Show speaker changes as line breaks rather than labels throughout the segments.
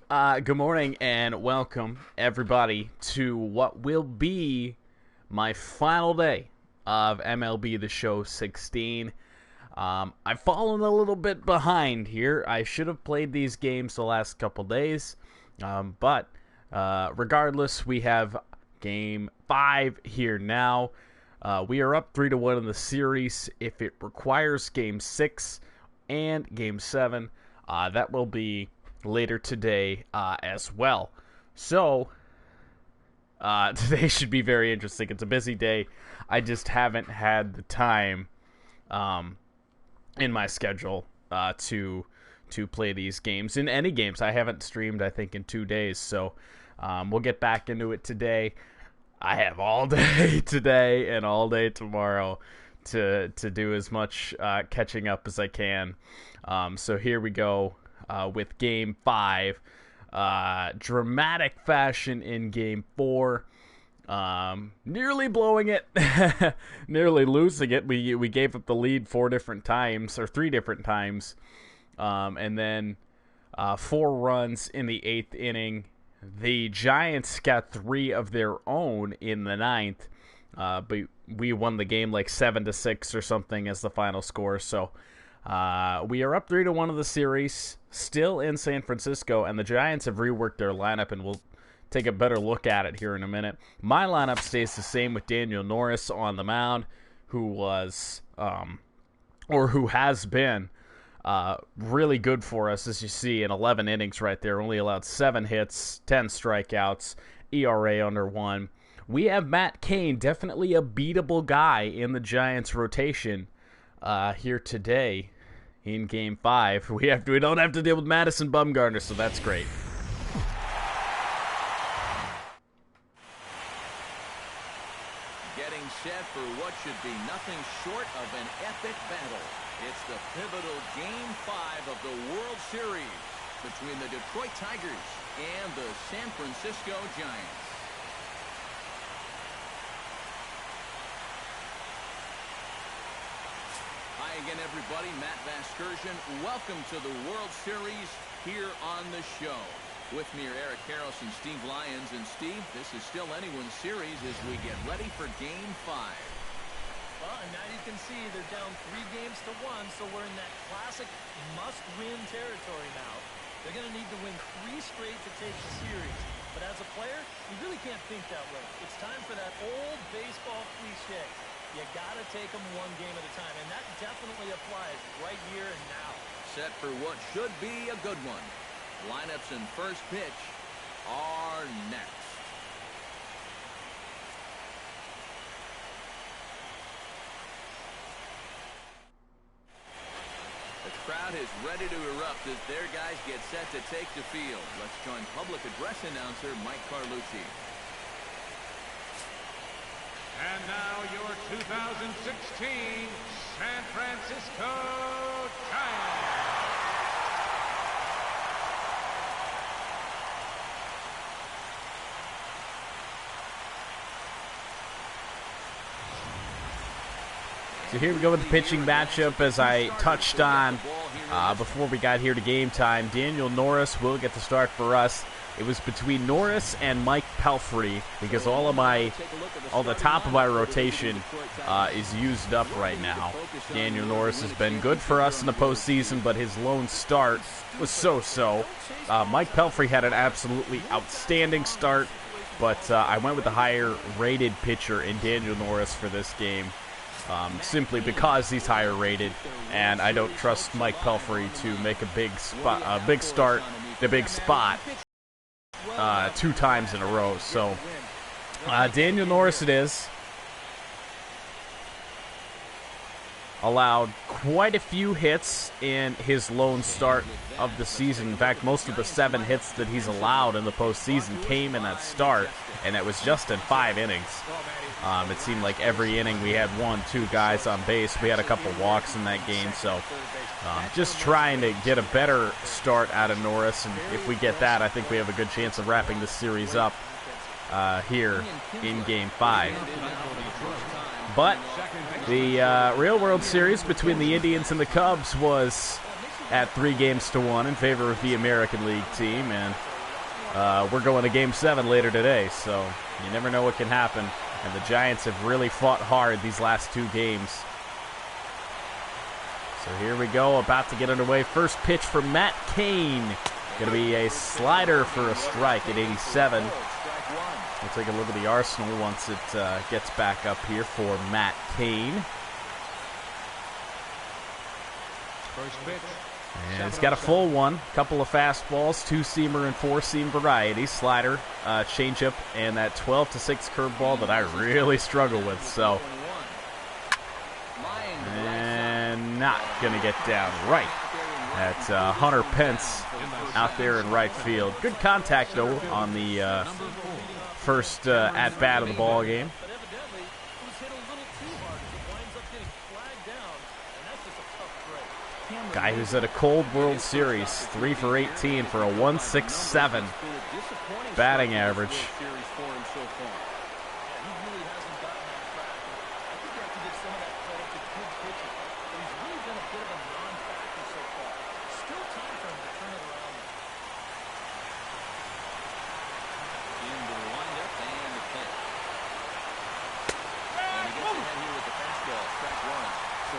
Good morning and welcome everybody to what will be my final day of MLB The Show 16. I've fallen a little bit behind here. I should have played these games the last couple days, but regardless, we have Game 5 here now. We are up 3-1 in the series. If it requires Game 6 and Game 7, that will be later today as well. So today should be very interesting. It's a busy day. I just haven't had the time in my schedule to play these games. In any games, I haven't streamed, I think, in 2 days. So we'll get back into it today. I have all day today and all day tomorrow to do as much catching up as I can. So here we go. With Game 5. Dramatic fashion in Game 4. Nearly blowing it. Nearly losing it. We gave up the lead 3 different times. And then 4 runs in the 8th inning. The Giants got 3 of their own in the 9th. But we won the game like 7-6 or something as the final score. So we are up 3-1 of the series, still in San Francisco, and the Giants have reworked their lineup, and we'll take a better look at it here in a minute. My lineup stays the same with Daniel Norris on the mound, who has been really good for us, as you see, in 11 innings right there. Only allowed 7 hits, 10 strikeouts, ERA under 1. We have Matt Cain, definitely a beatable guy in the Giants rotation here today. In Game 5, we don't have to deal with Madison Bumgarner, so that's great.
Getting set for what should be nothing short of an epic battle. It's the pivotal Game 5 of the World Series between the Detroit Tigers and the San Francisco Giants. Hi again, everybody. Matt Vasgersian. Welcome to the World Series here on the show. With me are Eric Harris and Steve Lyons. And Steve, this is still anyone's series as we get ready for Game 5.
Well, and now you can see they're down 3-1, so we're in that classic must-win territory now. They're going to need to win 3 straight to take the series. But as a player, you really can't think that way. It's time for that old baseball cliche. You got to take them 1 game at a time, and that definitely applies right here and now.
Set for what should be a good one. Lineups and first pitch are next. The crowd is ready to erupt as their guys get set to take the field. Let's join public address announcer Mike Carlucci.
And now your 2016 San Francisco Giants.
So here we go with the pitching matchup. As I touched on before we got here to game time, Daniel Norris will get the start for us. It was between Norris and Mike Pelfrey because all the top of my rotation is used up right now. Daniel Norris has been good for us in the postseason, but his lone start was so-so. Mike Pelfrey had an absolutely outstanding start, but I went with the higher-rated pitcher in Daniel Norris for this game, simply because he's higher rated, and I don't trust Mike Pelfrey to make a big start, the big spot. 2 times in a row. So Daniel Norris it is. Allowed quite a few hits in his lone start of the season. In fact, most of the 7 hits that he's allowed in the postseason came in that start, and that was just in 5 innings. It seemed like every inning we had 1-2 guys on base. We had a couple walks in that game, so just trying to get a better start out of Norris, and if we get that, I think we have a good chance of wrapping this series up here in Game 5. But the real World Series between the Indians and the Cubs was at 3-1 in favor of the American League team, and we're going to Game 7 later today, so you never know what can happen. And the Giants have really fought hard these last 2 games. So here we go, about to get underway. First pitch for Matt Cain. Going to be a slider for a strike at 87. We'll take a look at the arsenal once it gets back up here for Matt Cain.
First pitch.
And he's got a full one. Couple of fastballs, 2-seamer and 4-seam varieties. Slider, changeup, and that 12-6 curveball that I really struggle with. So, and not going to get down right at Hunter Pence out there in right field. Good contact, though, on the first at-bat of the ball game. Guy who's at a cold World Series, 3 for 18 for a 1.67 batting average.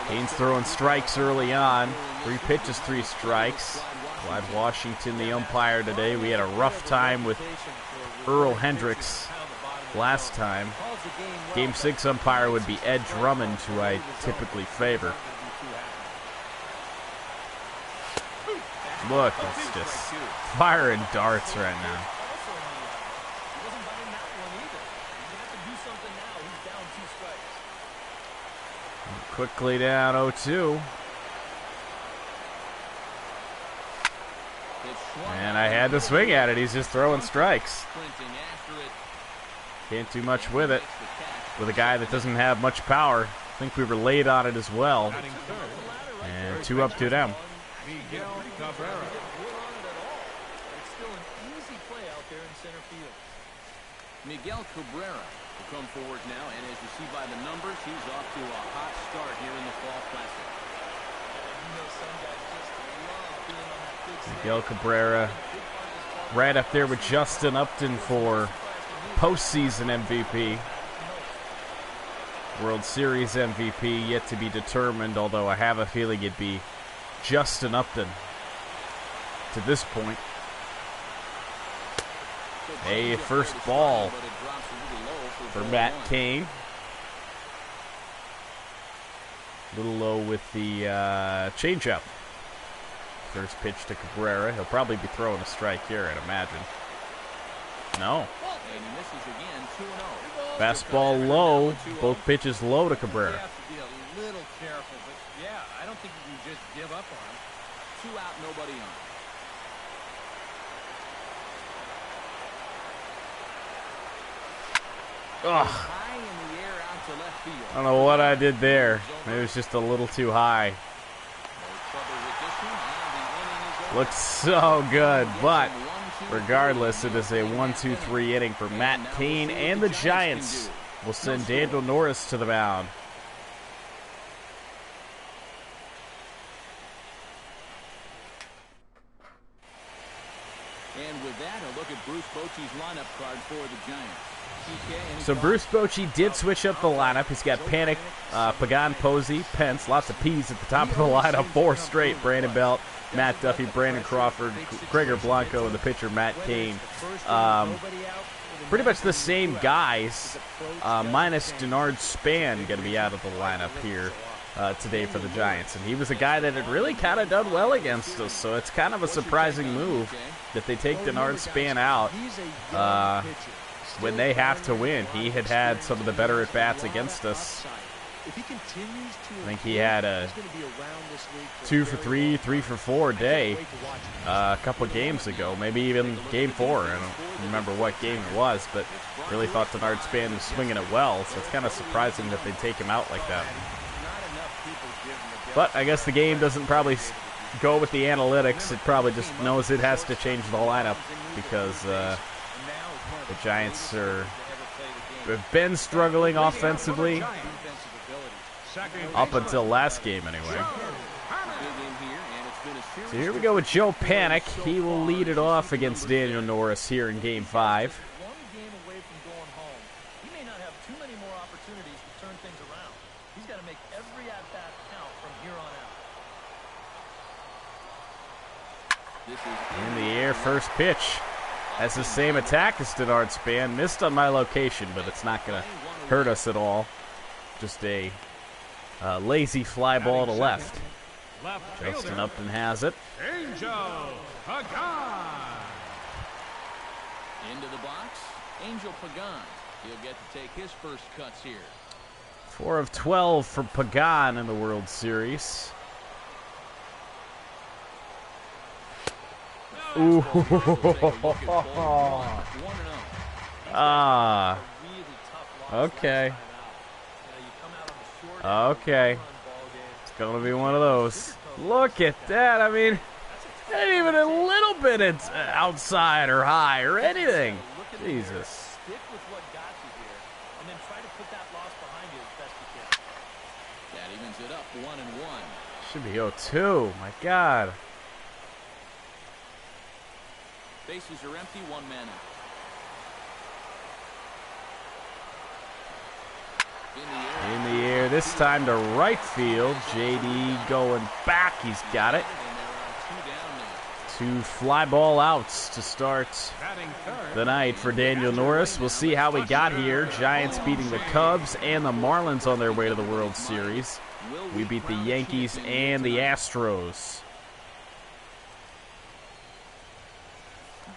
Cain's throwing strikes early on. 3 pitches, 3 strikes. Clyde Washington, the umpire today. We had a rough time with Earl Hendricks last time. Game 6 umpire would be Ed Drummond, who I typically favor. Look, it's just firing darts right now. Quickly down 0-2. And I had to swing at it. He's just throwing strikes. Can't do much with it. With a guy that doesn't have much power. I think we were late on it as well. And 2 up, 2 down.
Miguel Cabrera will come forward now, and as you see by the numbers, he's off to a hot start here in the Fall Classic.
Miguel Cabrera right up there with Justin Upton for postseason MVP. World Series MVP yet to be determined, although I have a feeling it'd be Justin Upton to this point. A first ball for Matt Cain. A little low with the changeup. First pitch to Cabrera. He'll probably be throwing a strike here, I'd imagine. No. Fastball low. Both pitches low to Cabrera.
You have to be a little careful, but yeah, I don't think you can just give up on him. 2 out, nobody on.
Ugh. I don't know what I did there. Maybe it was just a little too high. Looks so good, but regardless, it is a 1-2-3 inning for Matt Cain, and the Giants will send Daniel Norris to the mound.
And with that, a look at Bruce Bochy's lineup card for the Giants.
So Bruce Bochy did switch up the lineup. He's got Panic, Pagan, Posey, Pence, lots of P's at the top of the lineup. 4 straight. Brandon Belt, Matt Duffy, Brandon Crawford, Gregor Blanco, and the pitcher Matt Cain. Pretty much the same guys, minus Denard Span going to be out of the lineup here today for the Giants. And he was a guy that had really kind of done well against us, so it's kind of a surprising move that they take Denard Span out when they have to win. He had some of the better at-bats against us. I think he had a 2 for 3, 3 for 4 day a couple of games ago, maybe even game 4. I don't remember what game it was, but really thought Denard Span was swinging it well, so it's kind of surprising that they take him out like that. But I guess the game doesn't probably go with the analytics. It probably just knows it has to change the lineup because the Giants have been struggling offensively up until last game anyway. So here we go with Joe Panic. He will lead it off against Daniel Norris here in Game 5.
One game away from going home. He may not have too many more opportunities to turn things around. He's got to make every at-bat count from here on out.
In the air, first pitch. That's the same attack as Denard Span. Missed on my location, but it's not going to hurt us at all. Just a lazy fly ball to left. Justin Upton has it.
Angel Pagan.
Into the box, Angel Pagan. He'll get to take his first cuts here.
4 of 12 for Pagan in the World Series. Ooh. Ah. Okay. Okay. It's going to be one of those. Look at that. I mean, not even a little bit it's outside or high or anything. Jesus.
Stick with what got you here, and then try to put that loss behind you as best you can.
That evens it up 1-1.
Should be 0-2. My God.
Bases are empty, one man out.
In the air, this time to right field. JD going back. He's got it. 2 fly ball outs to start the night for Daniel Norris. We'll see how we got here. Giants beating the Cubs and the Marlins on their way to the World Series. We beat the Yankees and the Astros.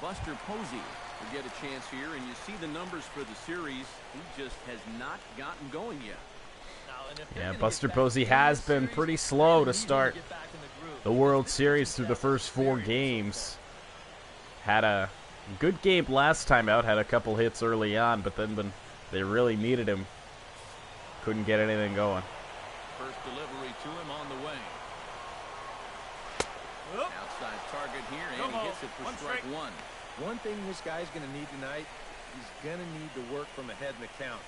Buster Posey will get a chance here, and you see the numbers for the series. He just has not gotten going yet.
Yeah, Buster Posey has been pretty slow to start the World Series through the first 4 games. Had a good game last time out, had a couple hits early on, but then when they really needed him, couldn't get anything going.
First delivery to him on the way. Outside target here, and he gets it for strike 1.
One thing this guy's going to need tonight, he's going to need to work from ahead in the count.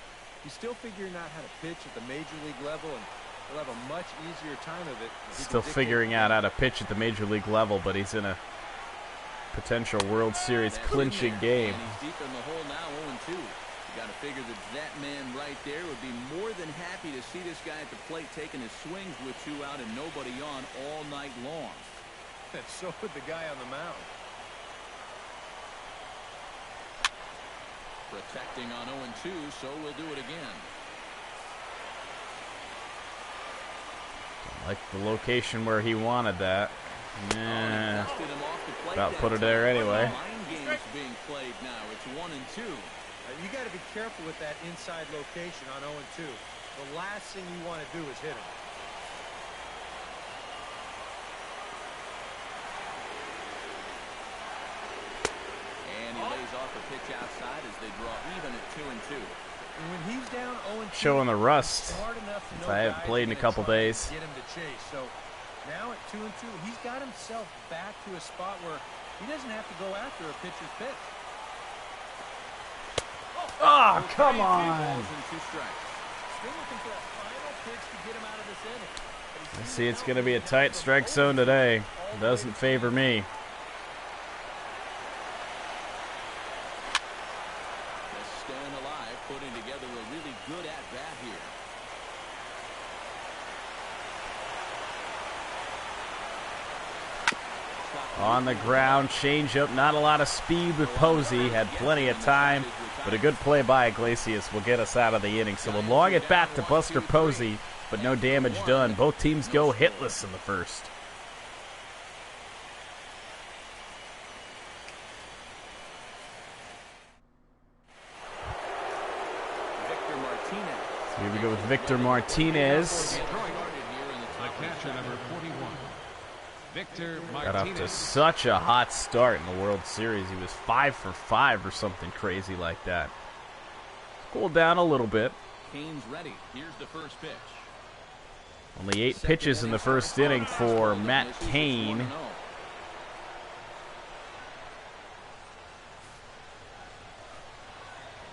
He's still figuring out how to pitch at the major league level, and he'll have a much easier time of it.
Still figuring out how to pitch at the major league level, but he's in a potential World Series clinching game.
He's deep in the hole now, 0-2. You got to figure that man right there would be more than happy to see this guy at the plate taking his swings with 2 out and nobody on all night long.
And so would the guy on the mound.
Protecting on 0-2, so we'll do it again.
Like the location where he wanted that. Yeah. About put it there anyway.
Mind games being played now. It's 1-2.
You got to be careful with that inside location on 0-2. The last thing you want to do is hit him.
Off the pitch outside as they draw even at 2-2.
And when he's down 0-2,
showing the rust.
If
I haven't played in a couple days.
Get him to chase. So now at 2-2, he's got himself back to a spot where he doesn't have to go after a pitcher's pitch.
Oh, come on! I see it's going to be a tight strike zone today. It doesn't favor me. On the ground, changeup, not a lot of speed with Posey, had plenty of time, but a good play by Iglesias will get us out of the inning. So we'll log it back to Buster Posey, but no damage done. Both teams go hitless in the first. So here we go with Victor Martinez.
The catcher, number 41. Victor Martinez.
Got off to such a hot start in the World Series. He was 5 for 5 or something crazy like that. Cooled down a little bit.
Kane's ready. Here's the first pitch.
Only 8 pitches in the first inning for Matt Cain.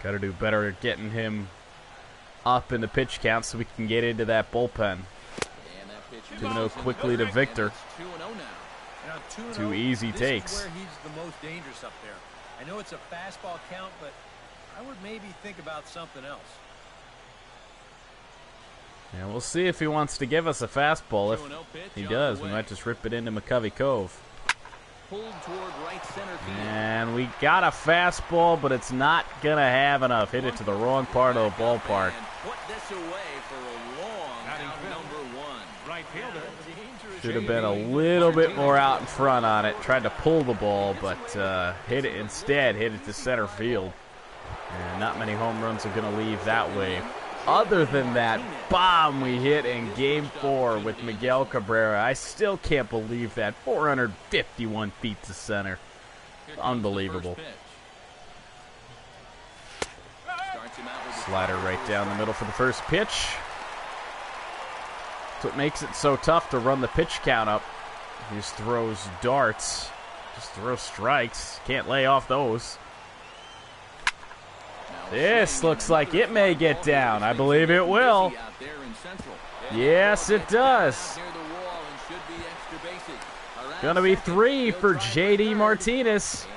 Got to do better at getting him up in the pitch count so we can get into that bullpen. 2-0 quickly to Victor.
And on 2-0,
Two easy takes.
This is where he's the most dangerous up there. I know it's a fastball count, but I would maybe think about something else.
Yeah, we'll see if he wants to give us a fastball. If he does, we might just rip it into McCovey Cove.
Pulled toward right center field.
And we got a fastball, but it's not going to have enough. Hit it to the wrong part of the ballpark.
Put this away for a long out number one.
Right fielder.
Should have been a little bit more out in front on it. Tried to pull the ball, but hit it instead. Hit it to center field. And not many home runs are going to leave that way. Other than that bomb we hit in Game 4 with Miguel Cabrera, I still can't believe that. 451 feet to center. Unbelievable. Slider right down the middle for the first pitch. That's what makes it so tough to run the pitch count up. He just throws darts. Just throws strikes. Can't lay off those. This looks like it may get down. I believe it will. Yes, it does. Gonna be 3 for J.D. Martinez.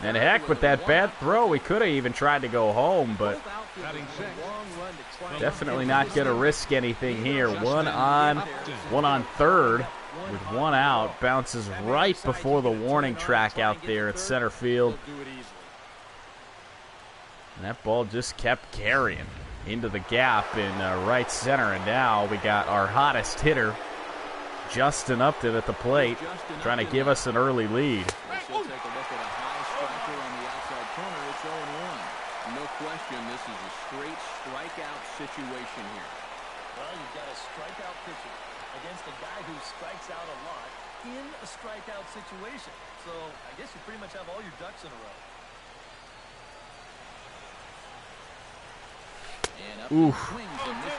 And heck, with that bad throw, we could have even tried to go home, but definitely not gonna risk anything here. One on third with one out. Bounces right before the warning track out there at center field. And that ball just kept carrying into the gap in right center. And now we got our hottest hitter, Justin Upton, at the plate, trying to give us an early lead.
We'll take a look at a high striker on the outside corner. It's 0-1. No question, this is a straight strikeout situation here.
Well, you've got a strikeout pitcher against a guy who strikes out a lot in a strikeout situation. So I guess you pretty much have all your ducks in a row.
Oof.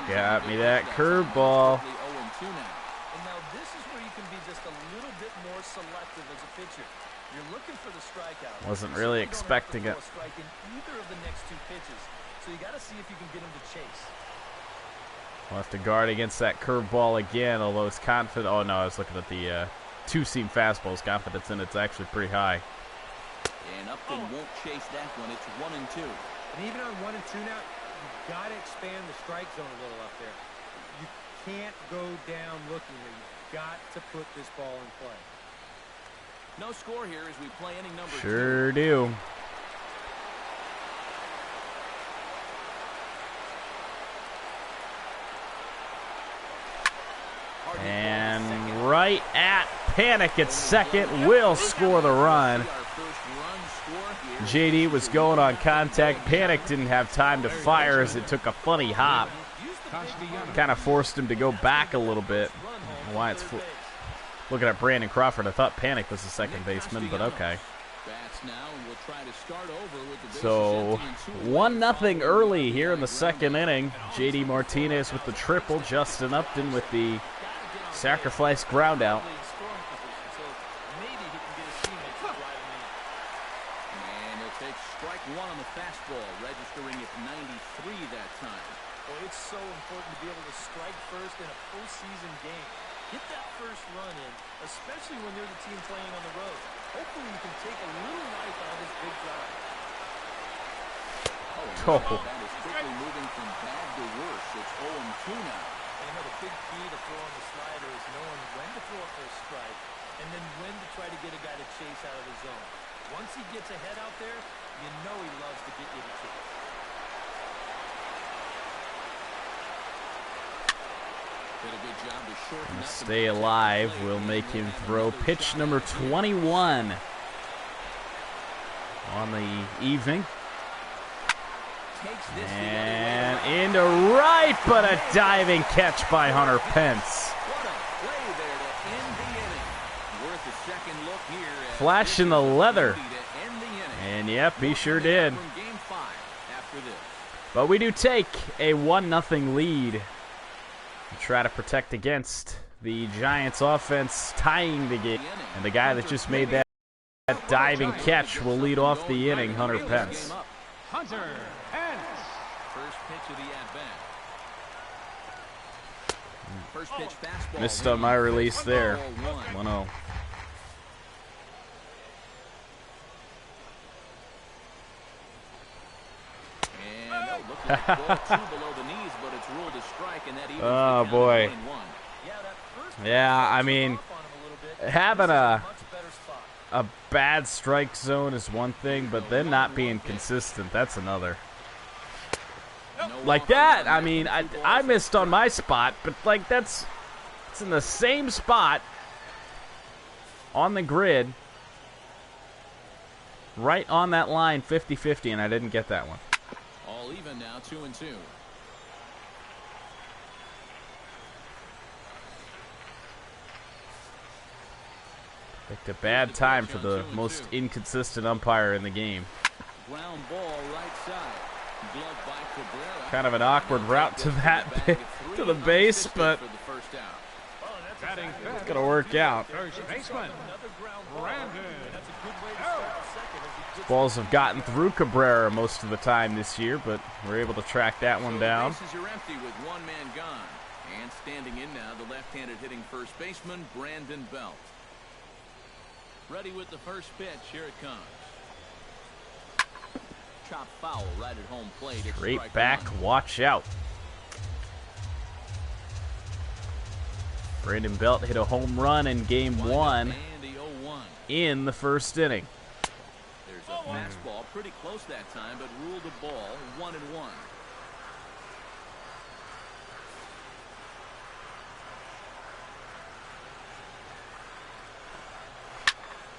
Got me that curveball.
And now this is where you can be just a little bit more selective as a pitcher. You're looking for the strikeout.
Wasn't really expecting it.
Strike in either of the next two pitches. So you got to see if you can get him to chase.
We'll have to guard against that curveball again, although it's confident. Oh, no, I was looking at the two-seam fastball. His confidence in it's actually pretty high.
And Upton won't chase that one. It's 1-2.
And even on 1-2 now, you've got to expand the strike zone a little up there. You can't go down looking there. You've got to put this ball in play.
No score here as we play inning number 2.
Sure do. And right at Panic at second will score the run. JD was going on contact. Panic didn't have time to fire as it took a funny hop. Kind of forced him to go back a little bit. I don't know why it's looking at Brandon Crawford. I thought Panic was the second baseman, but okay. So 1-0 early here in the second inning. JD Martinez with the triple. Justin Upton with the sacrifice ground out.
Strike one on the fastball, registering at 93 that time.
Well, it's so important to be able to strike first in a postseason game. Get that first run in, especially when you're the team playing on the road. Hopefully you can take a little life out of this big drive.
Oh, that is quickly moving from bad to worse. It's 0-2 now.
And you know, the big key to throwing the slider is knowing when to throw it for a strike and then when to try to get a guy to chase out of the zone. Once he gets ahead out there, you know he loves to get you to chase.
Did a good job to shorten up.
Stay alive. We'll make him throw pitch number 21 on the evening. And into right, but a diving catch by Hunter Pence.
What a play there to end the inning. Worth a second look here.
Flashing the leather. And yep, he sure did. But we do take a 1-0 lead. We try to protect against the Giants offense tying the game. And the guy that just made that diving catch will lead off the inning, Hunter Pence.
Hunter Pence.
First pitch of the at-bat. First pitch fastball.
Missed on my release there. 1-0. Oh boy. Yeah, I mean, having a bad strike zone is one thing, but then not being consistent, that's another. Like that, I mean, I missed on my spot, but like it's in the same spot on the grid, right on that line, 50-50, and I didn't get that one.
All even now, 2-2.
Picked a bad time for the most inconsistent umpire in the game.
Ground ball right side. Glove by Cabrera.
Kind of an awkward route to that to the base, but it's gonna work out.
First baseman, Brandon.
Balls have gotten through Cabrera most of the time this year, but we're able to track that one down.
Bases are empty with one man gone. And standing in now, the left-handed hitting first baseman, Brandon Belt. Ready with the first pitch. Here it comes. Chop foul right at home plate.
Straight back, watch out. Brandon Belt hit a home run in game 1 in the first inning.
There's a fastball pretty close that time, but ruled a ball 1-1.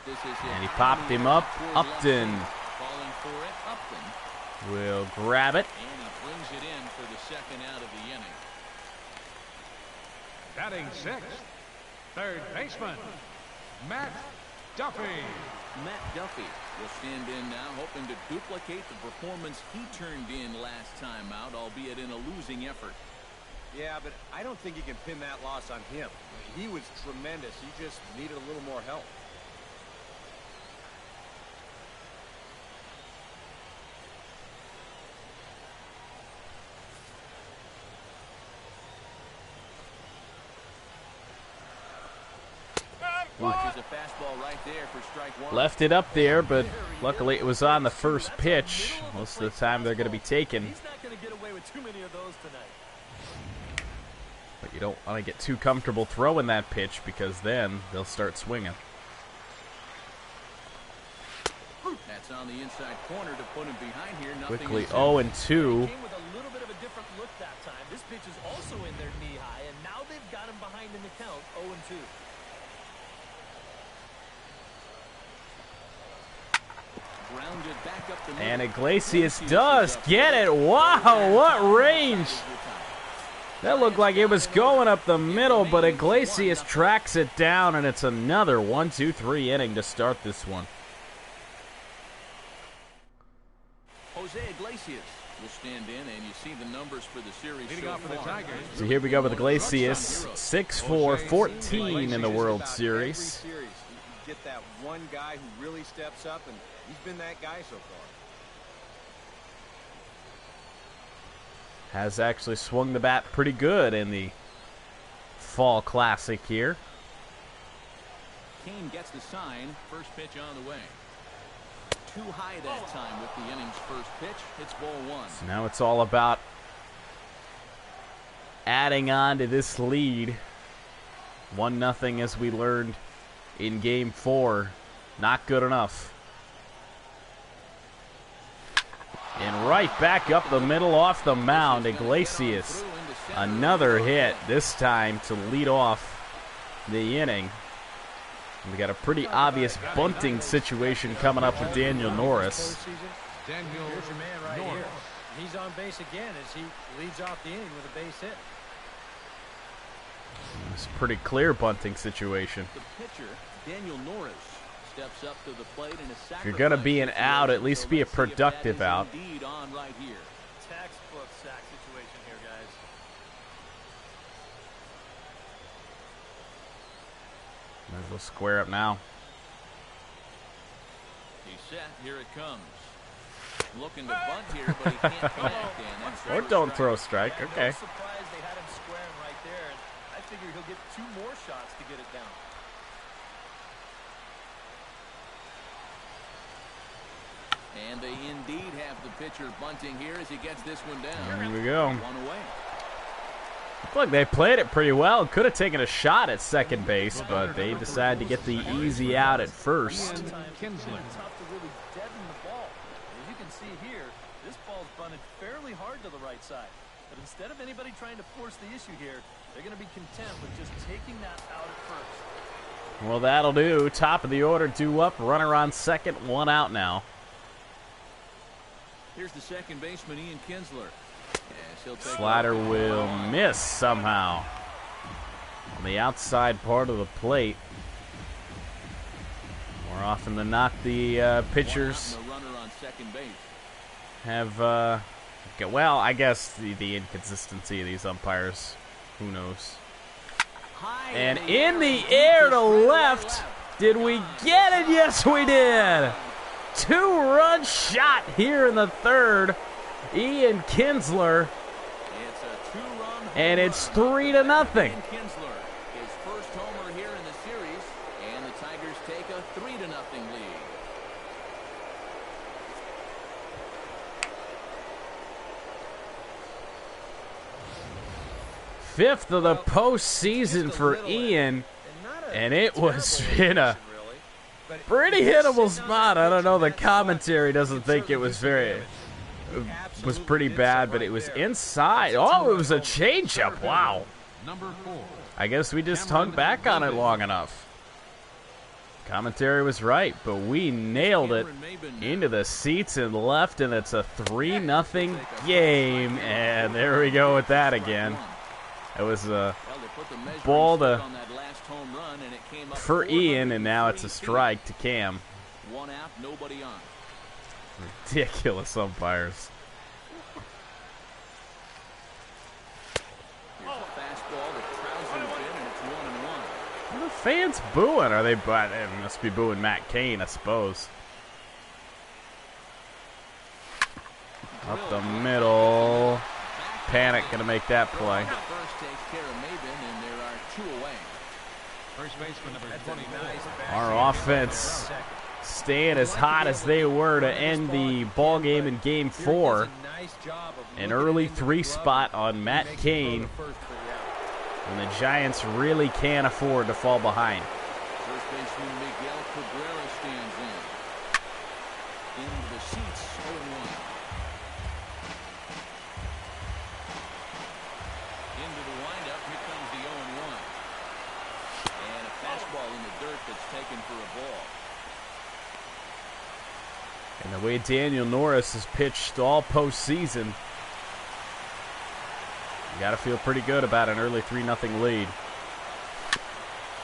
And he popped him up. Upton will grab it.
And he brings it in for the second out of the inning.
Batting sixth, third baseman, Matt Duffy.
Matt Duffy will stand in now, hoping to duplicate the performance he turned in last time out, albeit in a losing effort.
Yeah, but I don't think you can pin that loss on him. He was tremendous. He just needed a little more help.
Left it up there, but luckily it was on the first pitch. Most of the time they're going to be taken.
He's not going to get away with too many of those tonight.
But you don't want to get too comfortable throwing that pitch because then they'll start swinging.
That's on the inside corner to put him behind here.
Quickly 0-2.
Came with a little bit of a different look that time. This pitch is also in their knee high, and now they've got him behind in the count, 0-2.
And Iglesias does get it. Wow, what range. That looked like it was going up the middle, but Iglesias tracks it down, and it's another 1-2-3 inning to start this one.
Jose Iglesias will stand in, and you see the numbers for the series
so far.
So here we go with Iglesias, 6-4-14 in the World Series.
You get that one guy who really steps up, and he's been that guy so far.
Has actually swung the bat pretty good in the Fall Classic here.
Kane gets the sign. First pitch on the way. Too high that time with the inning's first pitch. It's ball 1.
So now it's all about adding on to this lead. 1-0 as we learned in Game 4. Not good enough. And right back up the middle off the mound, Iglesias. Another hit, this time to lead off the inning. And we got a pretty obvious bunting situation coming up with Daniel Norris.
Here's your man right here. He's on base again as he leads off the inning with a base hit.
It's a pretty clear bunting situation.
The pitcher, Daniel Norris, steps up to the plate in a
if you're going to be an out, at least be a productive out.
On right here.
Textbook sack situation here, guys.
Might as well square up now.
He's set. Here it comes. Looking to bunt here, but he can't connect.
Or don't throw a strike. Okay.
I'm surprised they had him squaring right there. I figure he'll get 2 more shots to get it down.
And they indeed have the pitcher bunting here as he gets this one down.
Here we go.
One away.
Look, they played it pretty well. Could have taken a shot at second base, but they decided to get the easy out at first.
Sometimes it's tough to really deaden the ball. As you can see here, this ball's bunted fairly hard to the right side. But instead of anybody trying to force the issue here, they're going to be content with just taking that out at first.
Well, that'll do. Top of the order, 2 up. Runner on second, 1 out now.
Here's the second baseman, Ian Kinsler. Yes, he'll take
Slider will miss somehow on the outside part of the plate. More often than not, the pitchers
the runner on second base.
have, well, I guess the inconsistency of these umpires, who knows.
High
And in the air to left, did we get it? Yes, we did. 2-run shot here in the third. Ian Kinsler,
It's a 2-run
and it's
home run
3-0.
Ian Kinsler, his first homer here in the series, and the Tigers take a 3-0 lead.
Fifth of the postseason for Ian, and it was in a pretty hittable spot. I don't know. The commentary doesn't think it was was pretty bad, but it was inside. Oh, it was a changeup. Wow.
Number 4.
I guess we just hung back on it long enough. Commentary was right, but we nailed it into the seats and left, and it's a 3-0 game. And there we go with that again. It was a ball for Ian, and now it's a strike to Cam.
1 out, nobody on.
Ridiculous umpires.
Here's a fastball that trouncing in, and it's 1-1.
What are the fans booing? Are they? They must be booing Matt Cain, I suppose. Up the middle. Panic gonna make that play.
First takes care of Maben, and there are 2 away.
First baseman number 24.
Our offense staying as hot as they were to end the ball game in Game 4. An early 3 spot on Matt Cain, and the Giants really can't afford to fall behind.
First baseman Miguel Cabrera stands in. Into the seats, 0-1. Into the windup, here comes the 0-1. And a fastball in the dirt that's taken for a ball.
And the way Daniel Norris has pitched all postseason, you got to feel pretty good about an early 3-0 lead.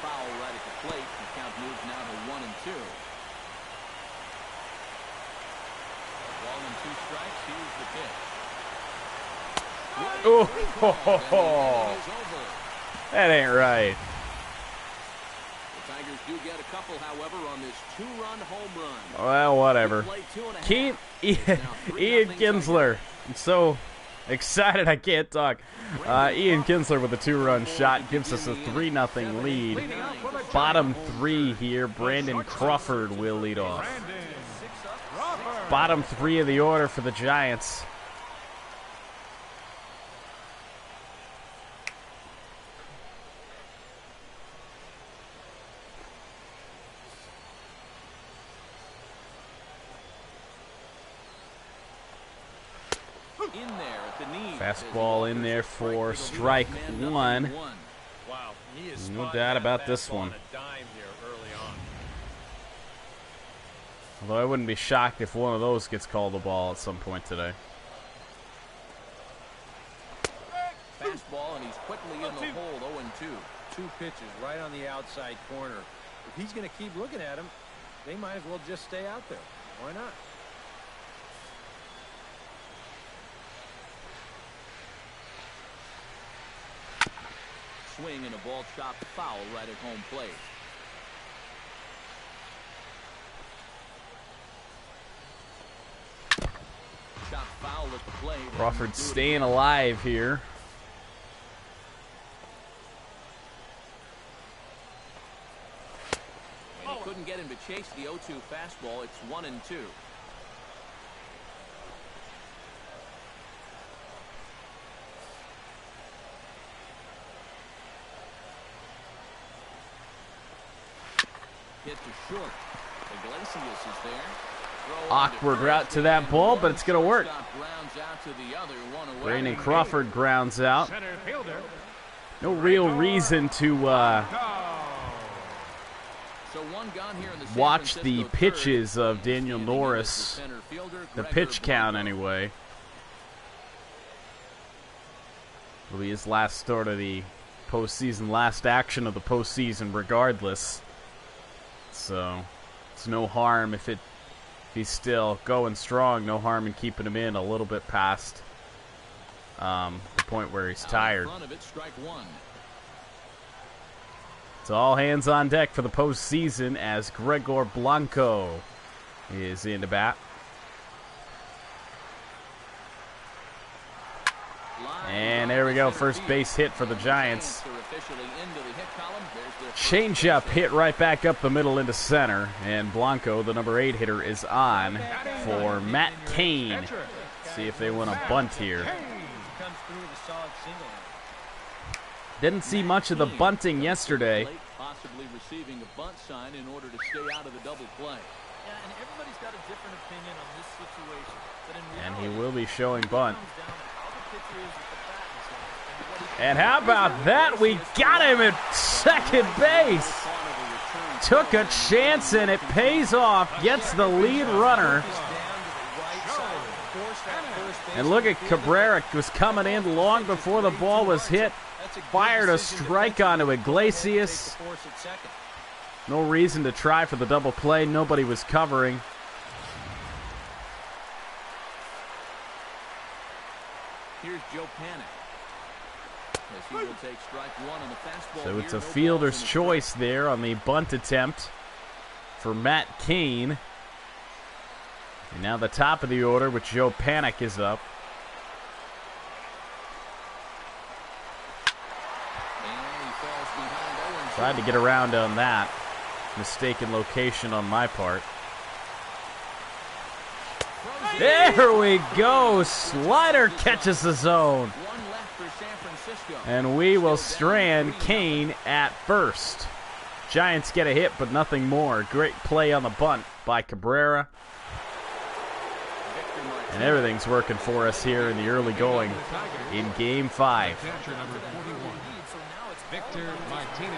Foul right at the plate. The count moves now to 1-2. Ball and 2 strikes. Here's the pitch.
Oh, that ain't right.
The Tigers do get a couple, however, on this 2-run home run.
Well, whatever.
Play 2.5.
Ian Kinsler. I'm so excited I can't talk. Ian Kinsler with a 2-run shot gives us a 3-0 lead. Bottom 3 here. Brandon Crawford will lead off. Bottom 3 of the order for the Giants.
In there at the knee.
Fastball in there for strike 1.
Wow, he is
No
spotting
doubt
that
about this
fastball
one.
on a dime here early on.
Although I wouldn't be shocked if one of those gets called a ball at some point today.
Fastball, and he's quickly in the hole, 0-2.
2 pitches right on the outside corner. If he's going to keep looking at him, they might as well just stay out there. Why not?
Swing and a ball chopped foul right at home plate. Chopped foul at the plate.
Crawford staying alive here.
chase the 0-2 fastball. It's 1-2. Hit to short. Iglesias is there.
Awkward route to that ball, but it's going to work. Brandon Crawford grounds out. No real reason to watch the pitches of Daniel Norris, the pitch count anyway. It'll be his last start of the postseason, last action of the postseason regardless. So it's no harm if he's still going strong. No harm in keeping him in a little bit past the point where he's tired. It's all hands on deck for the postseason as Gregor Blanco is in the bat. And there we go, first base hit for the Giants. Changeup hit right back up the middle into center, and Blanco, the number 8 hitter, is on for Matt Cain. See if they want a bunt here. Didn't see much of the bunting yesterday.
Possibly receiving a bunt sign in order to stay out of the double play.
Yeah, and everybody's got a different opinion on this situation. But in
And
reality,
he will be showing bunt.
it comes down to how the pitcher is with the bat in his hand and what he
And how about that? We got him at second base. Took a chance and it pays off. Gets the lead runner. And look at Cabrera, was coming in long before the ball was hit. Fired a strike onto Iglesias. No reason to try for the double play. Nobody was covering.
Here's Joe Panic. As he will take strike one on the fastball.
So it's
here.
a
No
fielder's
balls in the
choice there on the bunt attempt for Matt Cain. And now the top of the order with Joe Panic is up. Tried to get around on that. Mistaken location on my part. There we go. Slider catches the zone.
One left for San Francisco.
And we will strand Cain at first. Giants get a hit, but nothing more. Great play on the bunt by Cabrera. And everything's working for us here in the early going in Game 5.
Catcher number 41, Victor Martinez.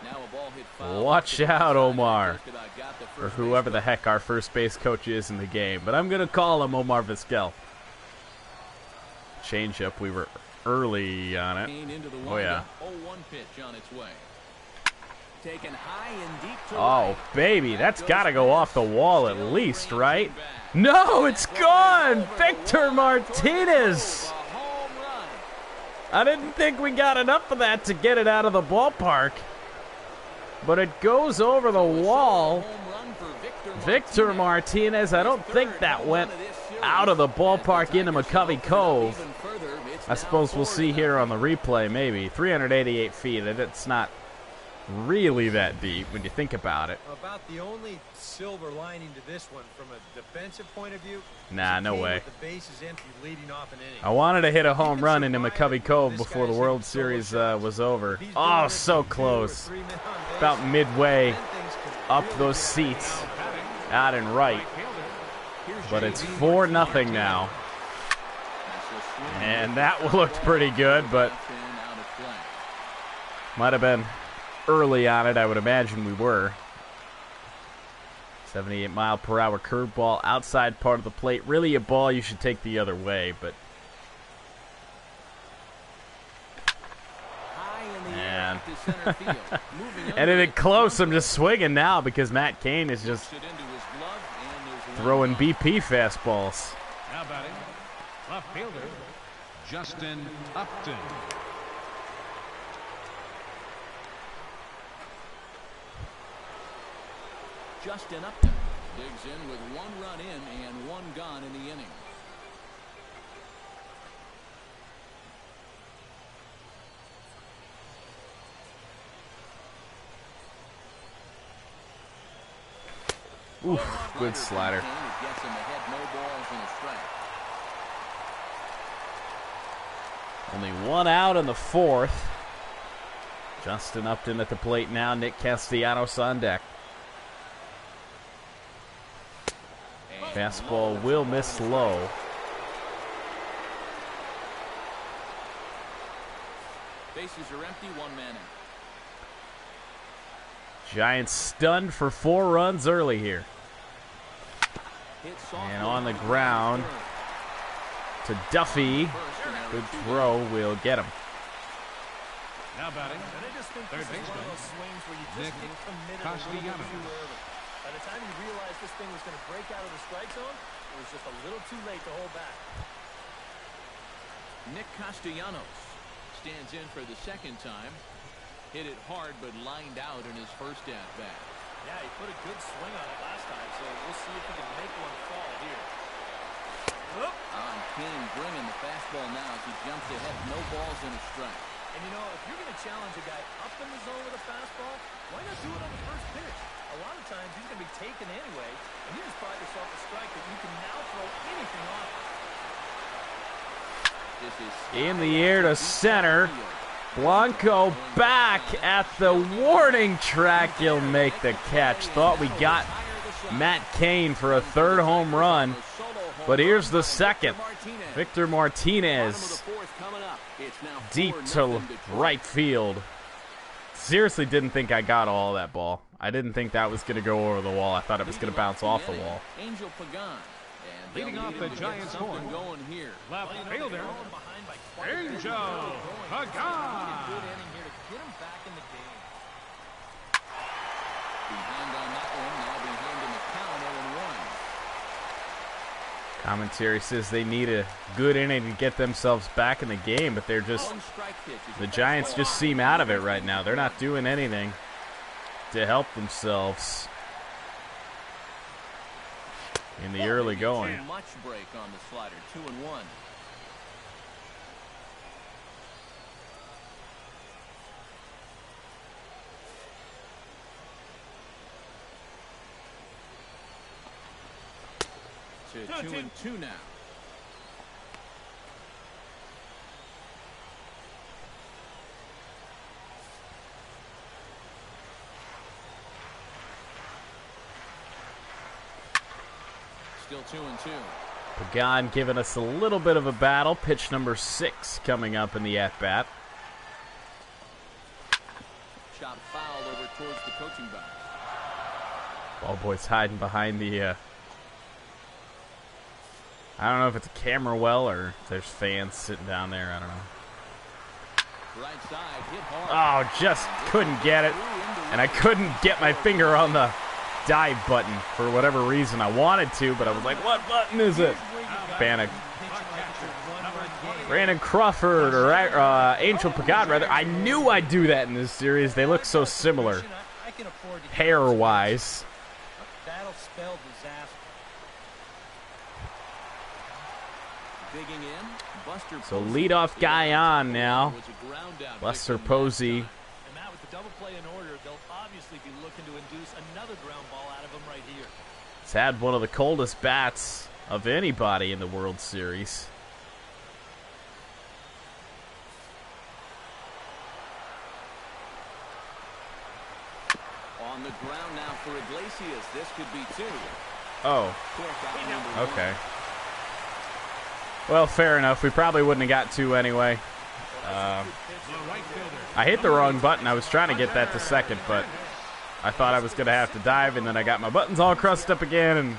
Now a ball hit foul.
Watch out, Omar,
Just about got the
or
first
whoever
base
the heck our first base coach is in the game. But I'm going to call him Omar Vizquel. Changeup, we were early on it.
Cain into the
Oh, yeah.
0-1 pitch on its way. Taken high and deep to
Oh,
right.
baby, that's got to go off the wall at least, right? No, it's gone! Victor Martinez!
A home run.
I didn't think we got enough of that to get it out of the ballpark. But it goes over the wall.
Home run for
Victor Martinez, I don't think that went out of the ballpark into McCovey Cove.
Even further, it's
I
now
suppose we'll see
4-0.
here on the replay, maybe. 388 feet, and it's not really that deep when you think about it.
About the only silver lining to this one from a defensive point of view.
Nah,
is
no
Tate
way.
with the bases empty leading off an inning.
I wanted to hit a home run into McCovey Cove before the World Series was over. Oh, so close. About midway up those seats, out and right. But it's 4-0 now. And that looked pretty good, but might have been early on it. I would imagine we were. 78-mile-per-hour curveball outside part of the plate. Really a ball you should take the other way, but
And
anything close, I'm just swinging now because Matt Cain is just throwing BP fastballs.
Now batting, left fielder, Justin Upton.
Justin Upton digs in with 1 run in and 1 gone in the inning.
Oof, good slider.
It gets him ahead, no balls and a strike.
Only one out in the fourth. Justin Upton at the plate now. Nick Castellanos on deck. Fastball will miss low.
Bases are empty, one man out.
Giants stunned for 4 runs early here. And on the ground to Duffy. Good throw will get him.
Now batting, third baseman, Nick Castellanos.
By the time you realized this thing was going to break out of the strike zone, it was just a little too late to hold back.
Nick Castellanos stands in for the second time. Hit it hard, but lined out in his first at-bat.
Yeah, he put a good swing on it last time, so we'll see if he can make one fall here.
On King bringing the fastball now as he jumps ahead. No balls and a strike.
And you know, if you're going to challenge a guy up in the zone with a fastball, why not do it on the first pitch? A lot of times he's going to be taken anyway, and you just brought yourself a strike that you can now throw anything off.
This is
In the air to center. Blanco back at the warning track. He'll make the catch. Thought we got Matt Cain for a 3rd home run. But here's the second. Victor Martinez deep to right field. Seriously didn't think I got all that ball. I didn't think that was going to go over the wall. I thought it was going to bounce off the wall.
Angel Pagan.
Leading off the Giants' horn,
going here.
left fielder, Angel Pagan.
Good inning here to get him back in the game.
Behind on that one, now behind in the count, 0-1.
Commentary says they need a good inning to get themselves back in the game, but they're just,
One strike pitch is
the Giants just seem out of it right now. They're not doing anything to help themselves in the early going.
Too much break on the slider. 2-1. To 2-2 now. Still 2-2.
Pagan giving us a little bit of a battle. Pitch number 6 coming up in the at-bat.
Shot foul over towards the coaching box.
Ball boy's hiding behind the, I don't know if it's a camera well or if there's fans sitting down there. I don't know.
Right side, hit hard.
Oh, just couldn't get it. And I couldn't get my finger on the dive button for whatever reason. I wanted to, but I was like, what button is it? Brandon Crawford, or Angel Pagan, rather. I knew I'd do that in this series. They look so similar, hair-wise.
That'll spell disaster.
Digging in. Buster
So
Posey.
leadoff guy on now.
Was a ground out
Buster
victim
Posey.
last time.
And Matt, with the double play in order, they'll obviously be looking to induce another ground ball out of him right here.
He's had one of the coldest bats of anybody in the World Series.
On the ground now for Iglesias. This could be 2.
Oh,
Quick out number 1.
okay. Well, fair enough. We probably wouldn't have got 2 anyway. I hit the wrong button. I was trying to get that to second, but I thought I was going to have to dive, and then I got my buttons all crusted up again. And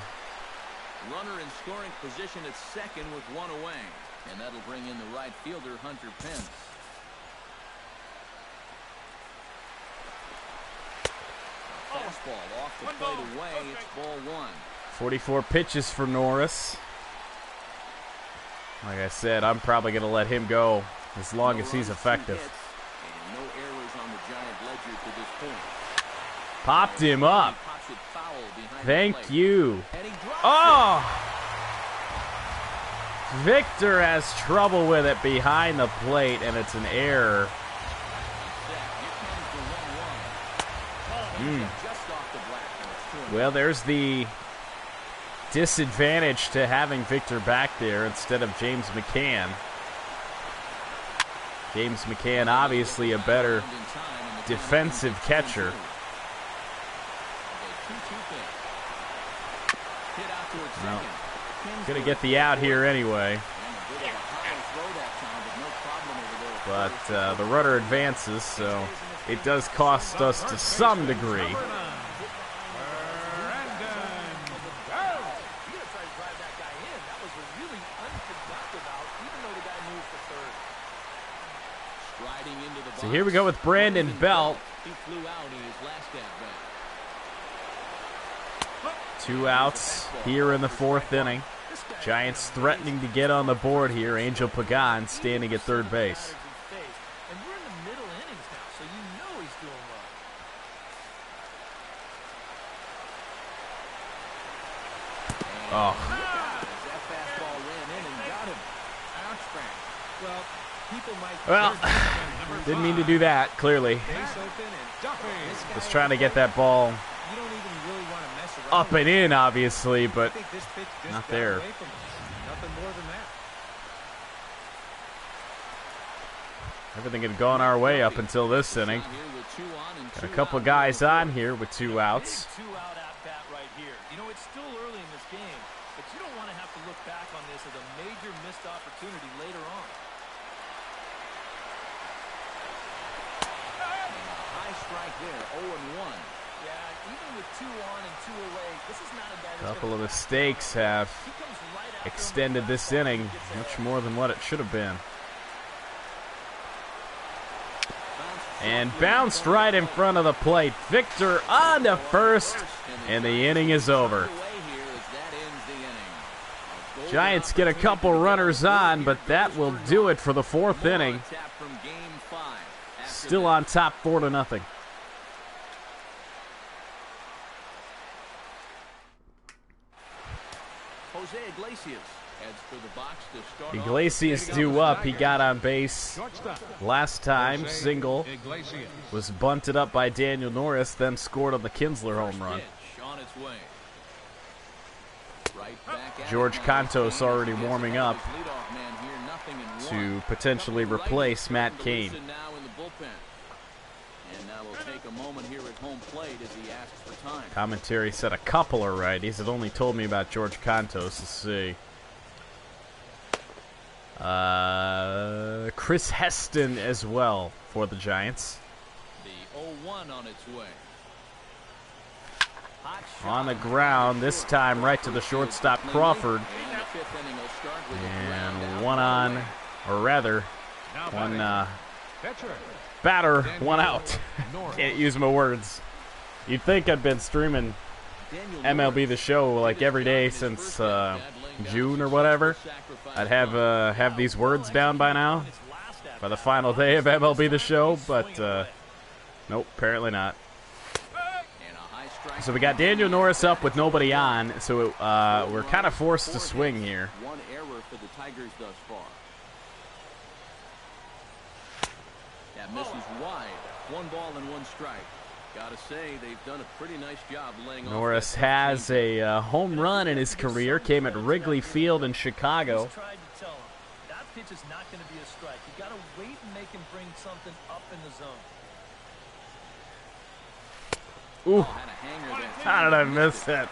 Runner in scoring position at second with 1 away. And that'll bring in the right fielder, Hunter Pence. Fastball off the plate away. It's ball 1.
44 pitches for Norris. Like I said, I'm probably going to let him go as long as he's effective.
And no errors on the Giant ledger to this point.
Popped him up.
Pops it foul behind the
Thank
plate.
you.
And he drops
Oh! Victor has trouble with it behind the plate, and it's an error.
Just off the black, and it's
Well, there's the disadvantage to having Victor back there instead of James McCann. James McCann, obviously a better defensive catcher. Well, gonna get the out here anyway. But the runner advances, so it does cost us to some degree. So here we go with Brandon Belt. 2 outs here in the 4th inning. Giants threatening to get on the board here. Angel Pagan standing at third base.
And we're in the middle innings now, so you know he's doing well.
Oh. Well, didn't mean to do that, clearly. Just trying to get that ball up and in, obviously, but not there. Everything had gone our way up until this inning. Got a couple of guys on here with 2 outs.
Two-out at-bat right here. You know, it's still early in this game, but you don't want to have to look back on this as a major missed opportunity later on.
High strike there, 0-1.
Yeah, even with 2 on and 2 away, this is not a guy that's
Couple of mistakes have extended this inning much more than what it should have been. And bounced right in front of the plate. Victor on to first, and the inning is over. Giants get a couple runners on, but that will do it for the 4th inning. Still on top 4-0. Iglesias due up. He got on base last time. Single. Was bunted up by Daniel Norris, then scored on the Kinsler home run. George Cantos already warming up to potentially replace Matt Cain. Commentary said a couple are righties. It only told me about George Cantos. Let's see. Chris Heston as well for the Giants.
The 0-1 on its way.
On the ground, this time right to the shortstop Crawford. And one on, or rather, one batter, 1 out. Can't use my words. You'd think I'd been streaming MLB The Show like every day since June or whatever. I'd have these words down by now, by the final day of MLB The Show, but nope, apparently not. So we got Daniel Norris up with nobody on, so we're kind of forced to swing here.
One error for the Tigers thus far. That misses wide. 1 ball and 1 strike. Gotta say, they've done a pretty nice job laying off.
Norris has a home run in his career. Came at Wrigley Field in Chicago.
He's tried to tell him, that pitch is not going to be a strike. You gotta wait and make him bring something up in the zone.
Ooh, how did I miss that?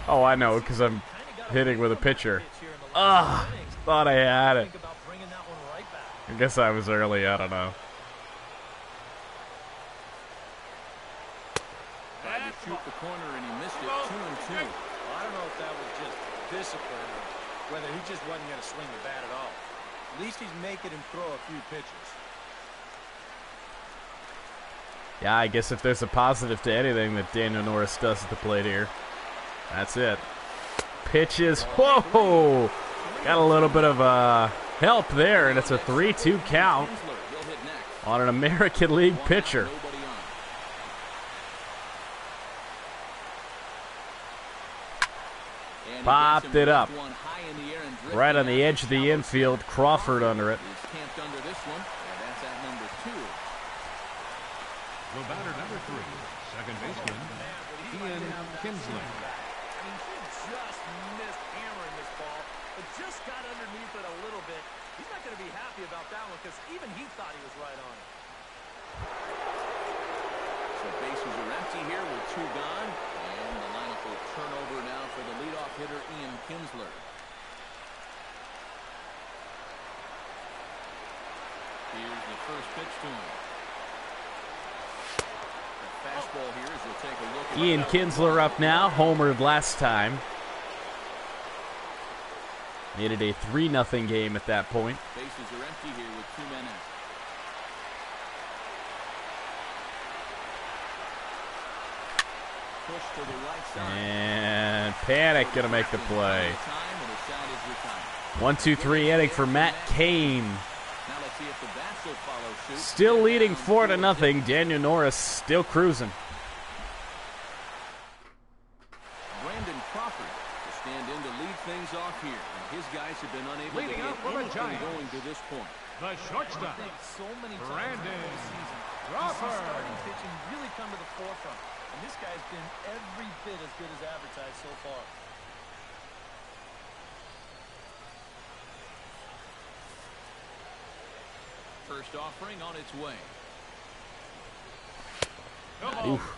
Oh, I know, because I'm hitting with a pitcher. Ah, thought I had it. I guess I was early, I don't know.
Tried to shoot the corner and he missed it. 2-2.
Well, I don't know if that was just discipline or whether he just wasn't going to swing the bat at all. At least he's making him throw a few pitches.
Yeah, I guess if there's a positive to anything that Daniel Norris does at the plate here, that's it. Pitches. Whoa! Got a little bit of help there, and it's a 3-2 count on an American League pitcher. Popped it up. Right on the edge of the infield. Crawford under it.
The batter, number 3, second baseman, Kinsler.
I mean, he just missed hammering this ball, but just got underneath it a little bit. He's not going to be happy about that one because even he thought he was right on it.
So bases are empty here with 2 gone. And the lineup will turn over now for the leadoff hitter, Kinsler. Here's the first pitch to him. The fastball here as he'll take a look at
Kinsler up now, homered last time. Made it a 3-0 game at that point.
Bases are empty here with 2 men out. Push to the right side.
And Panic gonna make the play. 1-2-3 inning for Matt Cain.
Now let's see if the bats will follow suit.
Still leading 4-0. Daniel Norris still cruising.
Brandon Crawford to stand in to lead things off here. And his guys have been unable
Leading
to
out
get
for the
anything
Giants.
going to this point.
The shortstop.
I think so many times
Brandon
this season,
Crawford.
starting pitching really come to the forefront. And this guy's been every bit as good as advertised so far.
First offering on its way.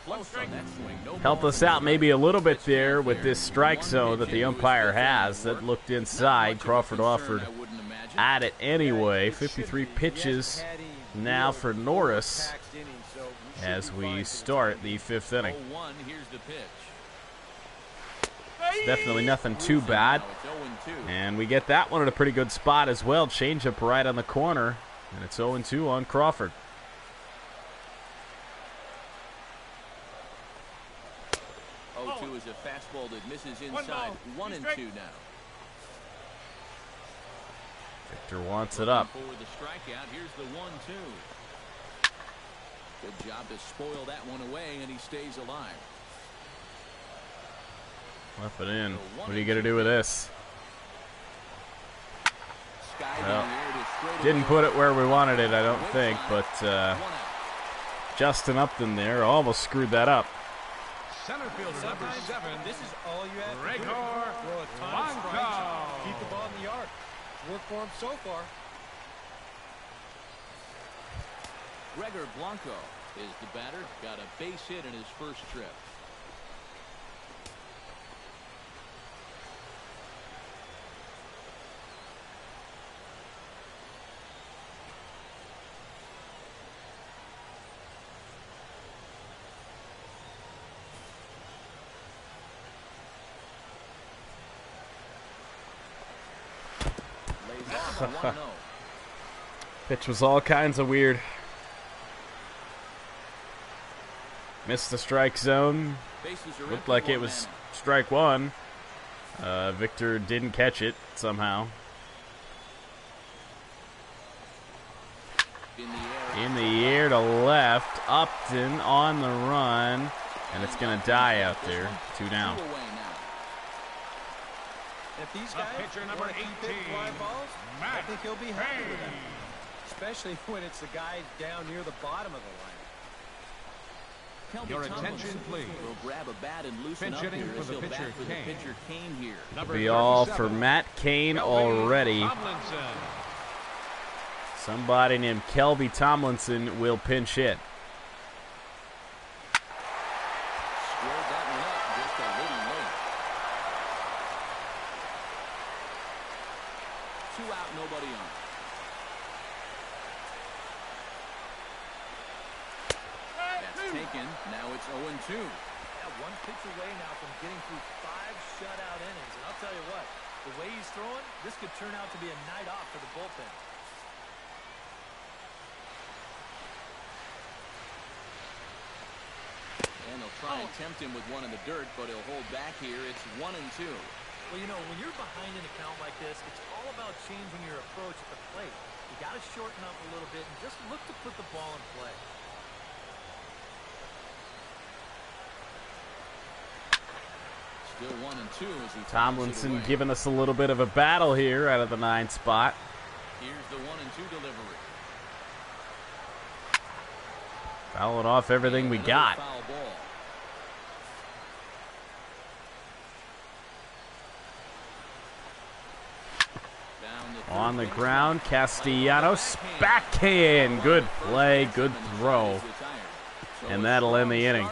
Close
on that swing. No
Help
ball.
us out maybe a little bit there with this strike zone that the umpire has that looked inside. Crawford offered at it anyway. 53 pitches now for Norris as we start the 5th inning.
0-1, here's the pitch.
It's definitely nothing too bad.
Now it's 0-2.
And we get that one at a pretty good spot as well. Changeup right on the corner. And it's 0-2 on Crawford.
0-2 is a fastball that misses inside. 1-2 now.
Victor wants it up.
For the strikeout, here's the 1-2. Good job to spoil that one away, and he stays alive.
Left it in. What are you going to do with this? Well, didn't put it where we wanted it, I don't think, but Justin Upton there almost screwed that up.
Center fielder number 7.
This is all you have to do.
Gregor
Throw a ton of strikes.
Blanco.
Keep the ball in the yard. It's worked for him so far.
Gregor Blanco is the batter. Got a base hit in his first trip. Lays off a 1-0.
Pitch was all kinds of weird. Missed the strike zone.
Bases are
Looked
empty,
like it
1
was
man.
strike 1. Victor didn't catch it somehow. In the air to left. Upton on the run. And it's going to die out there. 2 down.
Two away now.
If these
The
guys
pitcher number
want to keep hitting
18,
fly balls, I
Matt
think he'll be happy with that.
Cain.
Especially when it's the guys down near the bottom of the line.
Kelby
Your
Tomlinson
attention, please.
will grab a bat and loosen
Pinch
up
hitting
here
for
as
the
he'll bat
pitcher,
for the
Cain.
pitcher Kane here.
Number
Be all
37,
for Matt Cain
Kelby
already.
Tomlinson.
Somebody named Kelby Tomlinson will pinch hit.
Squared that one up just a little late. 2 out, nobody on. That's taken. Now it's 0-2.
Yeah, 1 pitch away now from getting through 5 shutout innings. And I'll tell you what, the way he's throwing, this could turn out to be a night off for the bullpen.
And they'll try and tempt him with one in the dirt, but he'll hold back here. It's 1-2.
Well, you know, when you're behind in a count like this, it's all about changing your approach at the plate. You got to shorten up a little bit and just look to put the ball in play.
Still 1-2 as he
Tomlinson
away.
giving us a little bit of a battle here out of the 9 spot.
Here's the 1-2 delivery.
Fouling off everything we
Another
got.
foul ball.
On the ground, Castellanos, backhand. Good play, good throw. And that'll end the inning.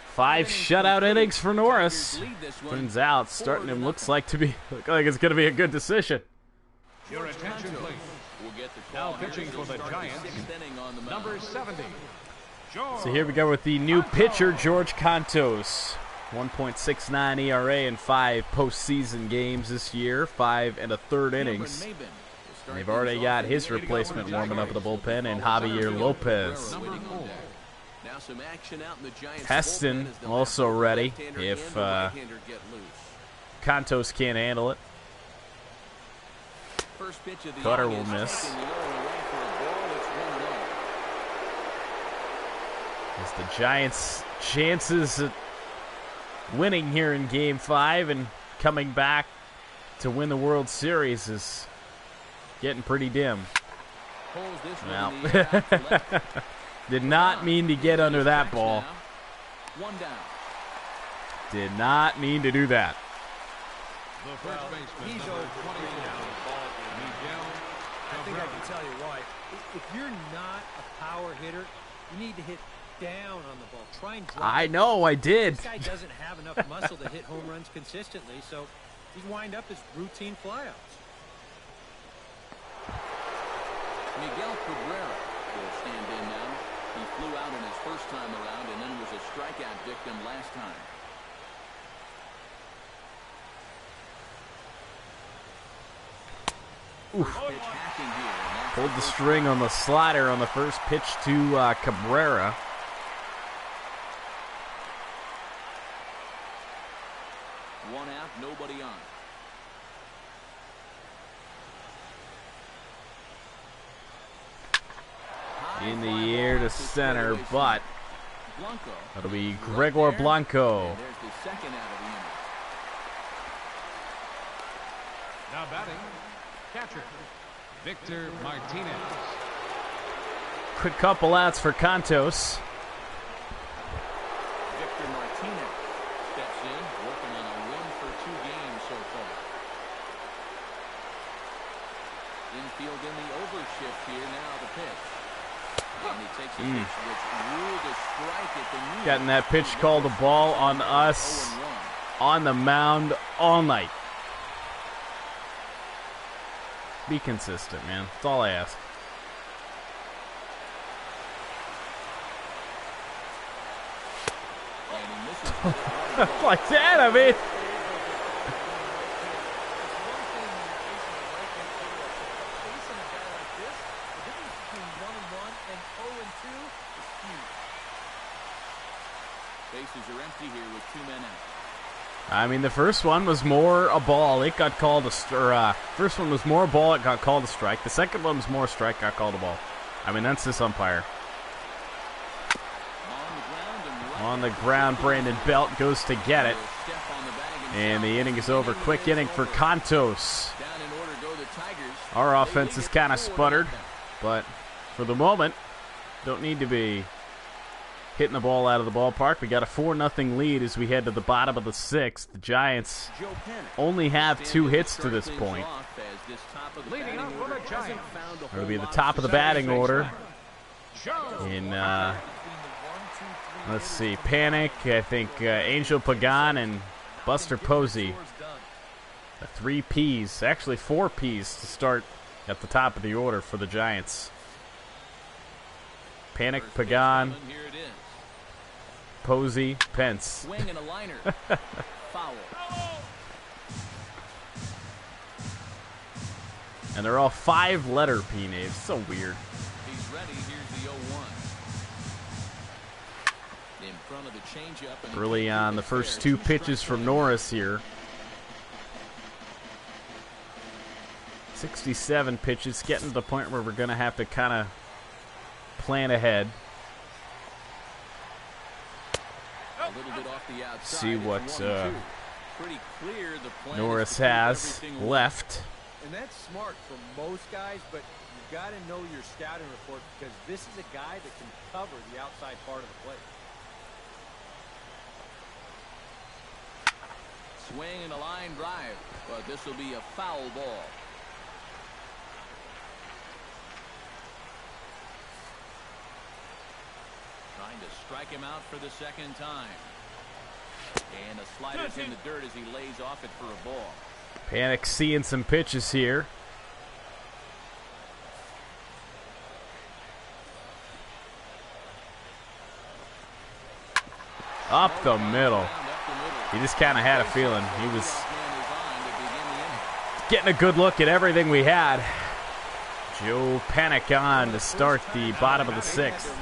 5 shutout innings for Norris. Turns out, starting him look like it's going to be a good decision.
Your attention, please. Now pitching for the Giants, number 70.
So here we go with the new pitcher, George Cantos. 1.69 ERA in 5 postseason games this year, 5 1/3 innings. And they've already got his replacement warming up in the bullpen, and Javier Lopez. Heston also ready if Cantos can't handle it. Cutter will miss. As the Giants' chances at winning here in Game 5 and coming back to win the World Series is getting pretty dim. Well, did not mean to get under that ball. Did not mean to do that.
The first baseman,
He's
number
over
24.
I think I can tell you why. If you're not a power hitter, you need to hit down on the ball. Try and drive.
I know, I did.
This guy doesn't have enough muscle to hit home runs consistently, so he's wind up as routine flyouts.
Miguel Cabrera will stand in now. He flew out in his first time around and then was a strikeout victim last time.
Oof. Pulled the string on the slider on the first pitch to Cabrera.
One out, nobody on.
In the air to center, but
Blanco.
that'll be Gregor Blanco.
And there's the second out of the inning.
Now batting, catcher, Victor Martinez.
Quick couple outs for Cantos.
Victor Martinez steps in, working on a win for 2 games so far. Infield in the overshift here now, the pitch. And he takes a pitch which ruled a strike at the knee.
Getting that pitch called a ball on us
0-1.
on the mound all night. Be consistent, man. That's all I ask.
And he misses.
Like that, I mean.
Bases are empty here with 2 men out.
I mean, the first one was more a ball. It got called first one was more a ball. It got called a strike. The second one was more strike. Got called a ball. I mean, that's this umpire. On the ground, Brandon Belt goes to get it. And the inning is over. Quick inning for Cantos.
Down in order go the Tigers.
Our offense is kind of sputtered, but for the moment, don't need to be hitting the ball out of the ballpark. We got a 4-0 lead as we head to the bottom of the 6th. The Giants only have 2 hits to this point.
Leading up for the Giants.
It'll be the top of the batting order. In let's see, Panic, I think Angel Pagan and Buster Posey. The 3 Ps, actually 4 Ps to start at the top of the order for the Giants. Panic, Pagan, Posey, Pence.
Swing and a liner. Foul.
And they're all 5-letter P names. So weird.
He's ready. Here's the 0-1. In front of the changeup. And
Early on, the first 2 pitches from Norris here. 67 pitches, getting to the point where we're going to have to kind of plan ahead.
a little bit off the outside.
See what
Pretty clear the plan
Norris
is to keep
has
everything
left.
And that's smart for most guys, but you've got to know your scouting report because this is a guy that can cover the outside part of the plate.
swing and a line drive, but this will be a foul ball. Trying to strike him out for the second time. And a slider's in the dirt as he lays off it for a ball.
Panik seeing some pitches here. Up the middle. He just kind of had a feeling. He was getting a good look at everything we had. Joe Panik on to start the bottom of the sixth.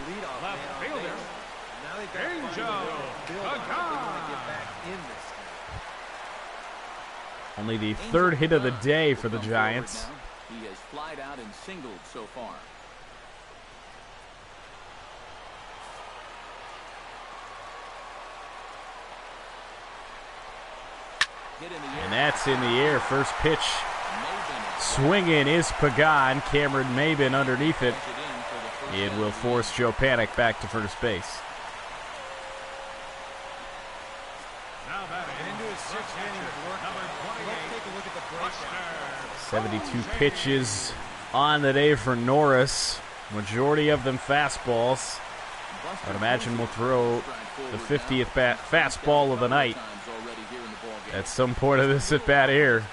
Only the third hit of the day for the Giants.
He has flied out and singled so far.
And that's in the air. First pitch swinging is Pagan. Cameron Maben underneath it. It will force Joe Panik back to first base. 72 pitches on the day for Norris. Majority of them fastballs. I'd imagine we'll throw the 50th fastball of the night at some point of this at bat here.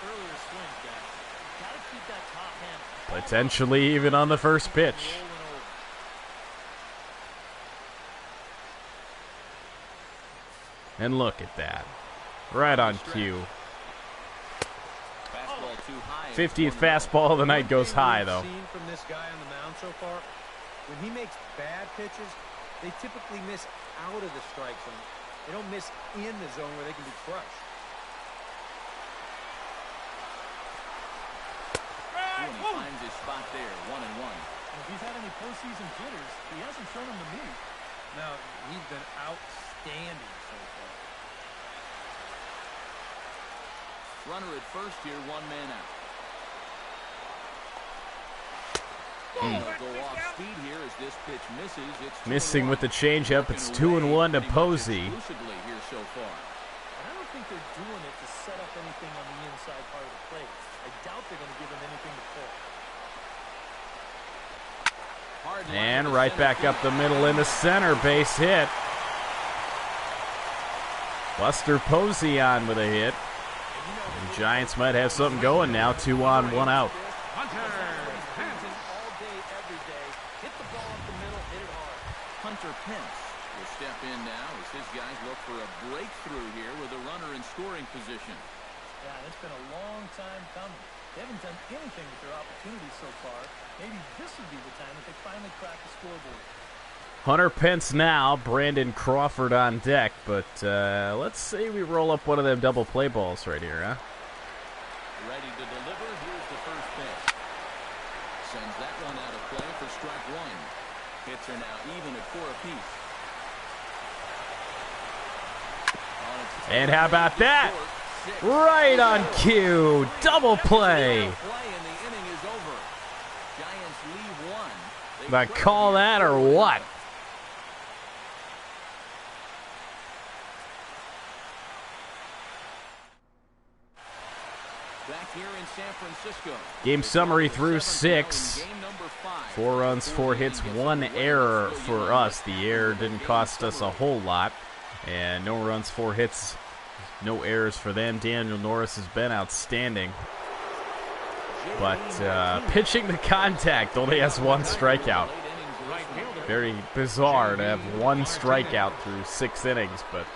Potentially even on the first pitch. And look at that. Right on cue. 50th fastball of the night goes high, though.
From this guy on the mound so far, when he makes bad pitches, they typically miss out of the strike zone. They don't miss in the zone where they can be crushed.
He finds his spot there, 1-1.
If he's had any postseason jitters, he hasn't shown them to me.
No, he's been outstanding so far.
Runner at first here, 1 man out. Go off speed here as this pitch misses. It's
missing with the changeup. It's 2-1 to Posey.
Here so far.
I don't think they're doing it to set up anything on the inside part of the plate. I doubt they're going to give him anything to pull.
And right back up the middle into center. Base hit. Buster Posey on with a hit. The Giants might have something going now. 2 on, 1 out.
Hunter Pence will step in now as his guys look for a breakthrough here with a runner in scoring position.
Yeah, it's been a long time coming. They haven't done anything with their opportunities so far. Maybe this would be the time that they finally crack the scoreboard.
Hunter Pence now, Brandon Crawford on deck, but let's say we roll up one of them double play balls right here, huh?
Ready to deliver, here's the first pitch. Sends that one out of play for strike 1. Hits are now even at 4 apiece.
And how about that? Right on cue. Double play. Did I call that or what?
Back here in San Francisco.
Game summary through 6. 4 runs, 4 hits, 1 error for us. The error didn't cost us a whole lot. And no runs, 4 hits, no errors for them. Daniel Norris has been outstanding. But pitching the contact only has 1 strikeout. Very bizarre to have 1 strikeout through 6 innings. But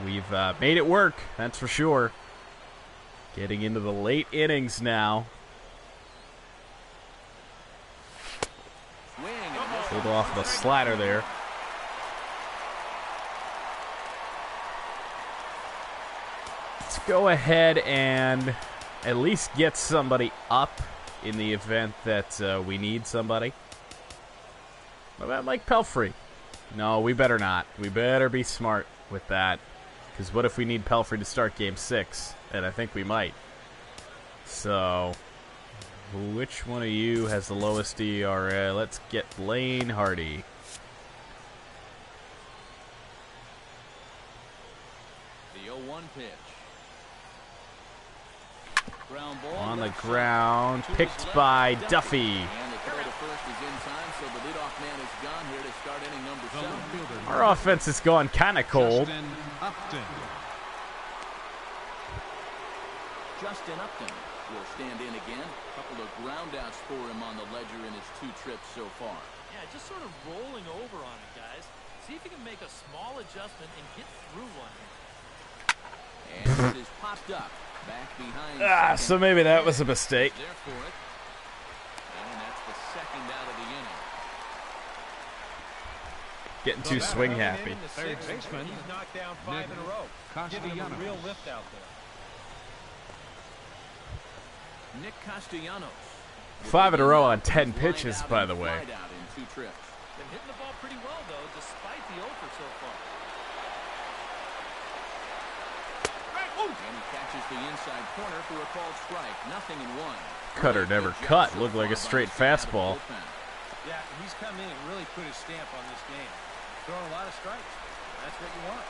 we've made it work, that's for sure. Getting into the late innings now. Pulled off the slider there. Let's go ahead and at least get somebody up in the event that we need somebody. What about Mike Pelfrey? No, we better not. We better be smart with that. Because what if we need Pelfrey to start Game 6? And I think we might. So, which one of you has the lowest ERA? Let's get Blaine Hardy.
The 0-1 pitch. Ground ball
On the ground, picked by Duffy.
And the throw to first is in time, so the leadoff man is gone here to start inning number 7.
Our offense is going kind of cold.
Justin Upton will stand in again. A couple of groundouts for him on the ledger in his 2 trips so far.
Yeah, just sort of rolling over on it, guys. See if you can make a small adjustment and get through one.
And it is popped up. Back behind.
So maybe that was a mistake.
There for it. And that's the second out of the inning.
Getting too swing happy.
Third baseman. He's knocked down 5 in a row. Giving him a real lift out there.
Nick Castellanos.
5 in a row on 10 pitches, by the way.
Out in 2 trips.
Been hitting the ball pretty well, though, despite the offer so far.
And he catches the inside corner for a called strike. 0-1.
Cutter never cut. Looked like a straight fastball.
Yeah, he's come in and really put his stamp on this game. Throwing a lot of strikes. That's what you want.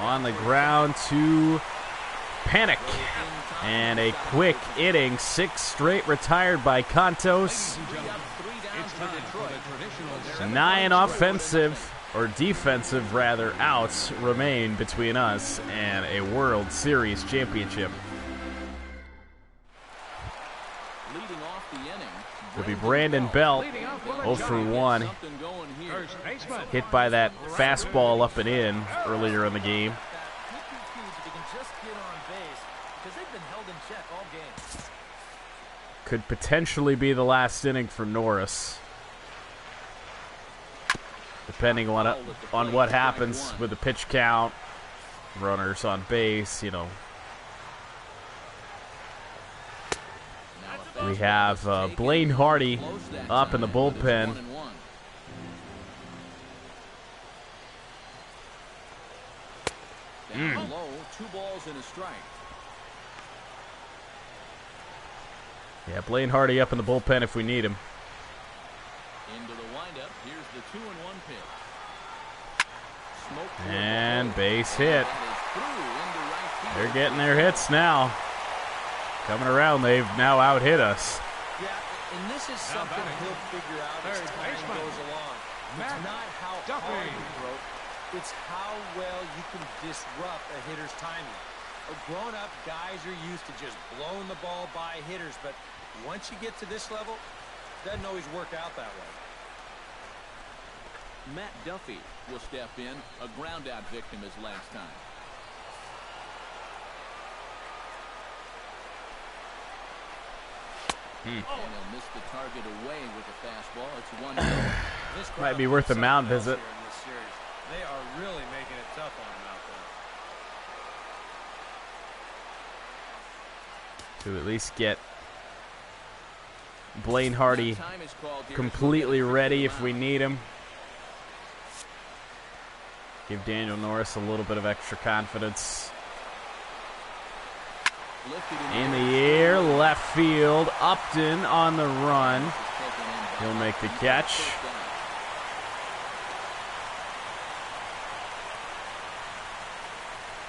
On the ground to Panic. And a quick inning. 6 straight retired by Contos. 9 offensive, or defensive rather, outs remain between us and a World Series championship.
Leading off the inning.
Will be Brandon Belt, 0 for 1. Hit by that fastball up and in earlier in the game. Could potentially be the last inning for Norris, depending on what happens with the pitch count, runners on base, you know. We have Blaine Hardy up in the bullpen.
Down low, 2 balls and a strike.
Yeah, Blaine Hardy up in the bullpen if we need him.
Into the windup. Here's the 2-1 pitch.
And base hit. They're getting their hits now. Coming around, they've now out-hit us.
Yeah, and this is something he'll figure out as time goes along. It's not how hard you throw, it's how well you can disrupt a hitter's timing. Grown-up guys are used to just blowing the ball by hitters, but once you get to this level, it doesn't always work out that way.
Matt Duffy will step in, a ground-out victim his last time. And he'll miss the target away with the fastball. It's 1-0.
Might be worth a mound visit.
They are really making it tough on him out there.
To at least get Blaine Hardy completely ready if we need him. Give Daniel Norris a little bit of extra confidence. In the air, left field. Upton on the run. He'll make the catch.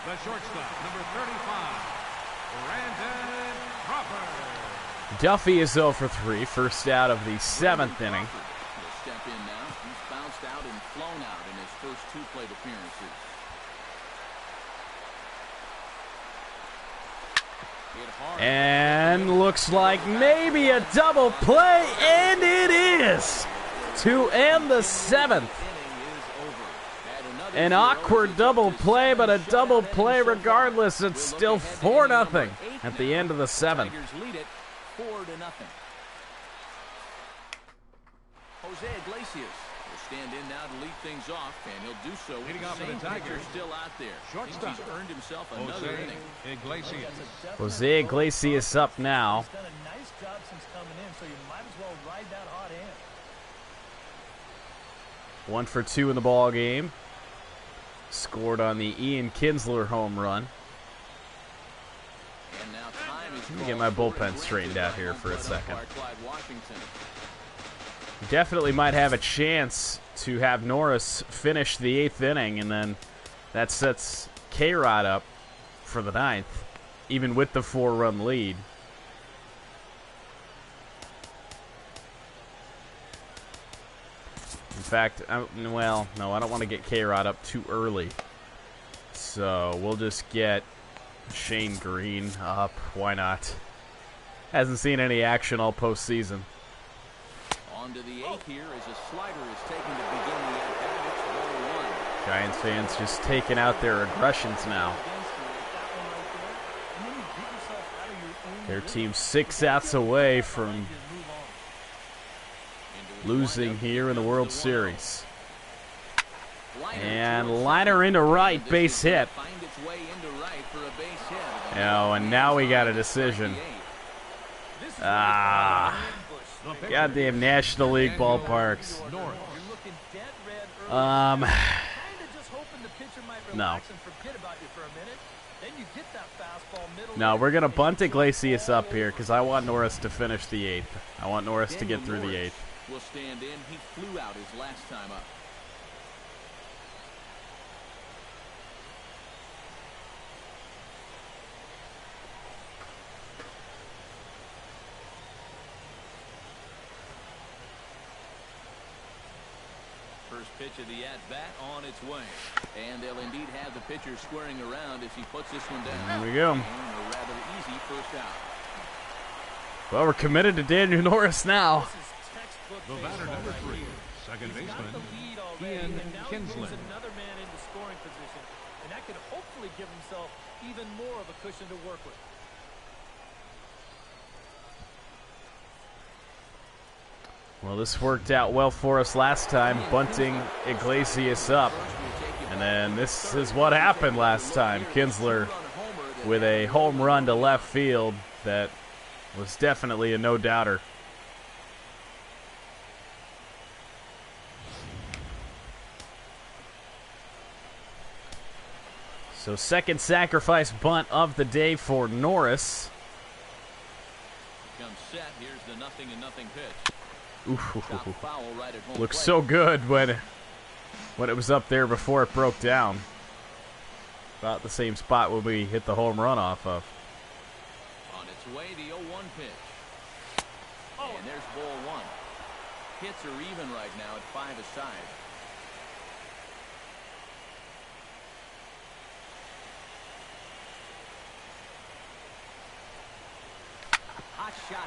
The shortstop, number 35, Brandon Crawford.
Duffy is 0 for 3, first out of the 7th inning.
He'll step in now. He's bounced out and flown out in his first 2 plate appearances.
And looks like maybe a double play, and it is to end the 7th. An awkward double play, but a double play regardless. It's still 4-0 at the end of the 7th.
Lead it 4-0. Jose Iglesias will stand in now to lead things off, and he'll do so with the same pitcher still out there.
Shortstop.
He's earned himself another inning.
Iglesias.
Jose Iglesias up now.
He's done a nice job since coming in, so you might as well ride that hot hand.
1 for 2 in the ball game. Scored on the Ian Kinsler home run.
And now time is
Let me get my bullpen straightened out here for a second. definitely might have a chance to have Norris finish the 8th inning, and then that sets K-Rod up for the 9th, even with the 4-run lead. In fact, well, no, I don't want to get K-Rod up too early. So we'll just get Shane Green up. Why not? Hasn't seen any action all postseason.
On to the 8th here as a slider is taken to begin the at-bat. It's 0-1.
Giants fans just taking out their aggressions now. Their team's 6 outs away from losing here in the World Series. And liner into right, base hit. Oh, and now we got a decision. Goddamn National League ballparks. No. No, we're going to bunt Iglesias up here because I want Norris to finish the 8th. I want Norris to get through the 8th.
Will stand in. He flew out his last time up. First pitch of the at-bat on its way. And they'll indeed have the pitcher squaring around as he puts this one down.
There we go.
And a rather easy first out.
Well, we're committed to Daniel Norris now.
The batter, number 3, second baseman, Ian Kinsler.
Another man into scoring position, and that could hopefully give himself even more of a cushion to work with.
Well, this worked out well for us last time, bunting Iglesias up. And then this is what happened last time. Kinsler with a home run to left field that was definitely a no-doubter. So second sacrifice bunt of the day for Norris.
Comes set. Here's the 0-0 pitch.
Looks so good when it was up there before it broke down. About the same spot where we hit the home run off of.
On its way, the 0-1 pitch. And there's ball 1. Hits are even right now at 5 aside.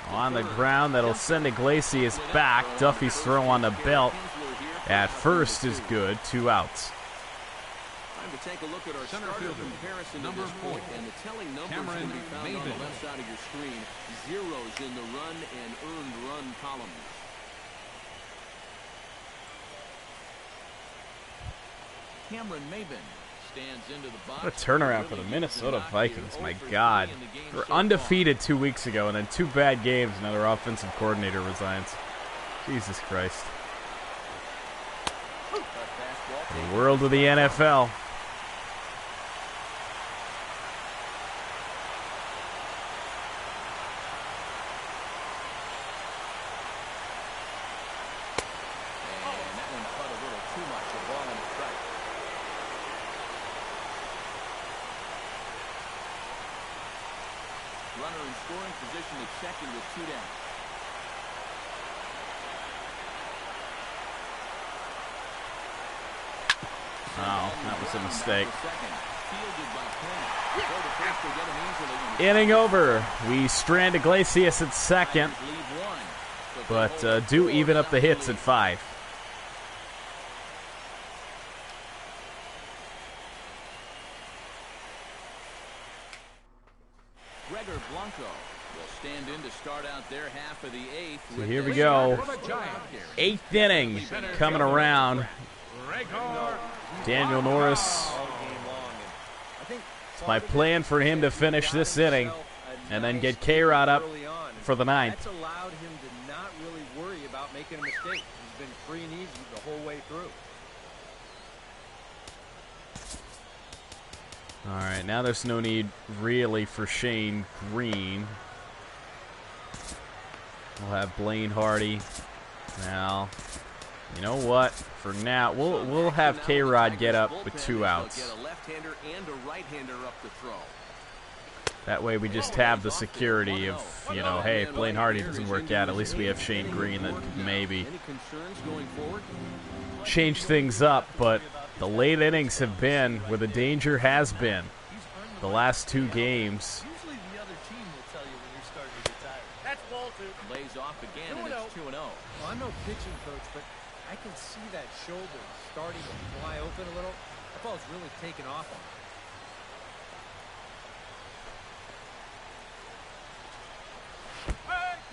On the ground, that'll send Iglesias back. Duffy's throw on the belt at first is good. 2 outs.
Time to take a look at our center fielder comparison number 4. And the telling numbers can be found on the left side of your screen. Zeros in the run and earned run columns. Cameron Maben stands into the box.
What a turnaround for the Minnesota Vikings, my God. They were undefeated 2 weeks ago, and then 2 bad games, and their offensive coordinator resigns. Jesus Christ. The world of the NFL.
Runner in scoring position at second with 2 down.
Oh, that was a mistake. Inning over. We strand Iglesias at second, but do even up the hits at 5.
Stand in to start out their half of the 8th.
So here we go. 8th inning coming around. Daniel Norris. It's my plan for him to finish this inning and then get K-Rod up for the 9th.
That's allowed him to not really worry about making a mistake. He's been free and easy the whole way through.
All right, now there's no need really for Shane Green. We'll have Blaine Hardy Now, you know what? For now, we'll have K-Rod get up with 2 outs. That way we just have the security of, you know, hey, if Blaine Hardy doesn't work out, at least we have Shane Green that could maybe change things up. But the late innings have been where the danger has been the last 2 games.
Usually the other team will tell you when you're starting to get tired. That's ball 2.
Lays off again, and it's 2-0.
Well, I'm no pitching coach, but I can see that shoulder starting to fly open a little. That ball's really taking off on him.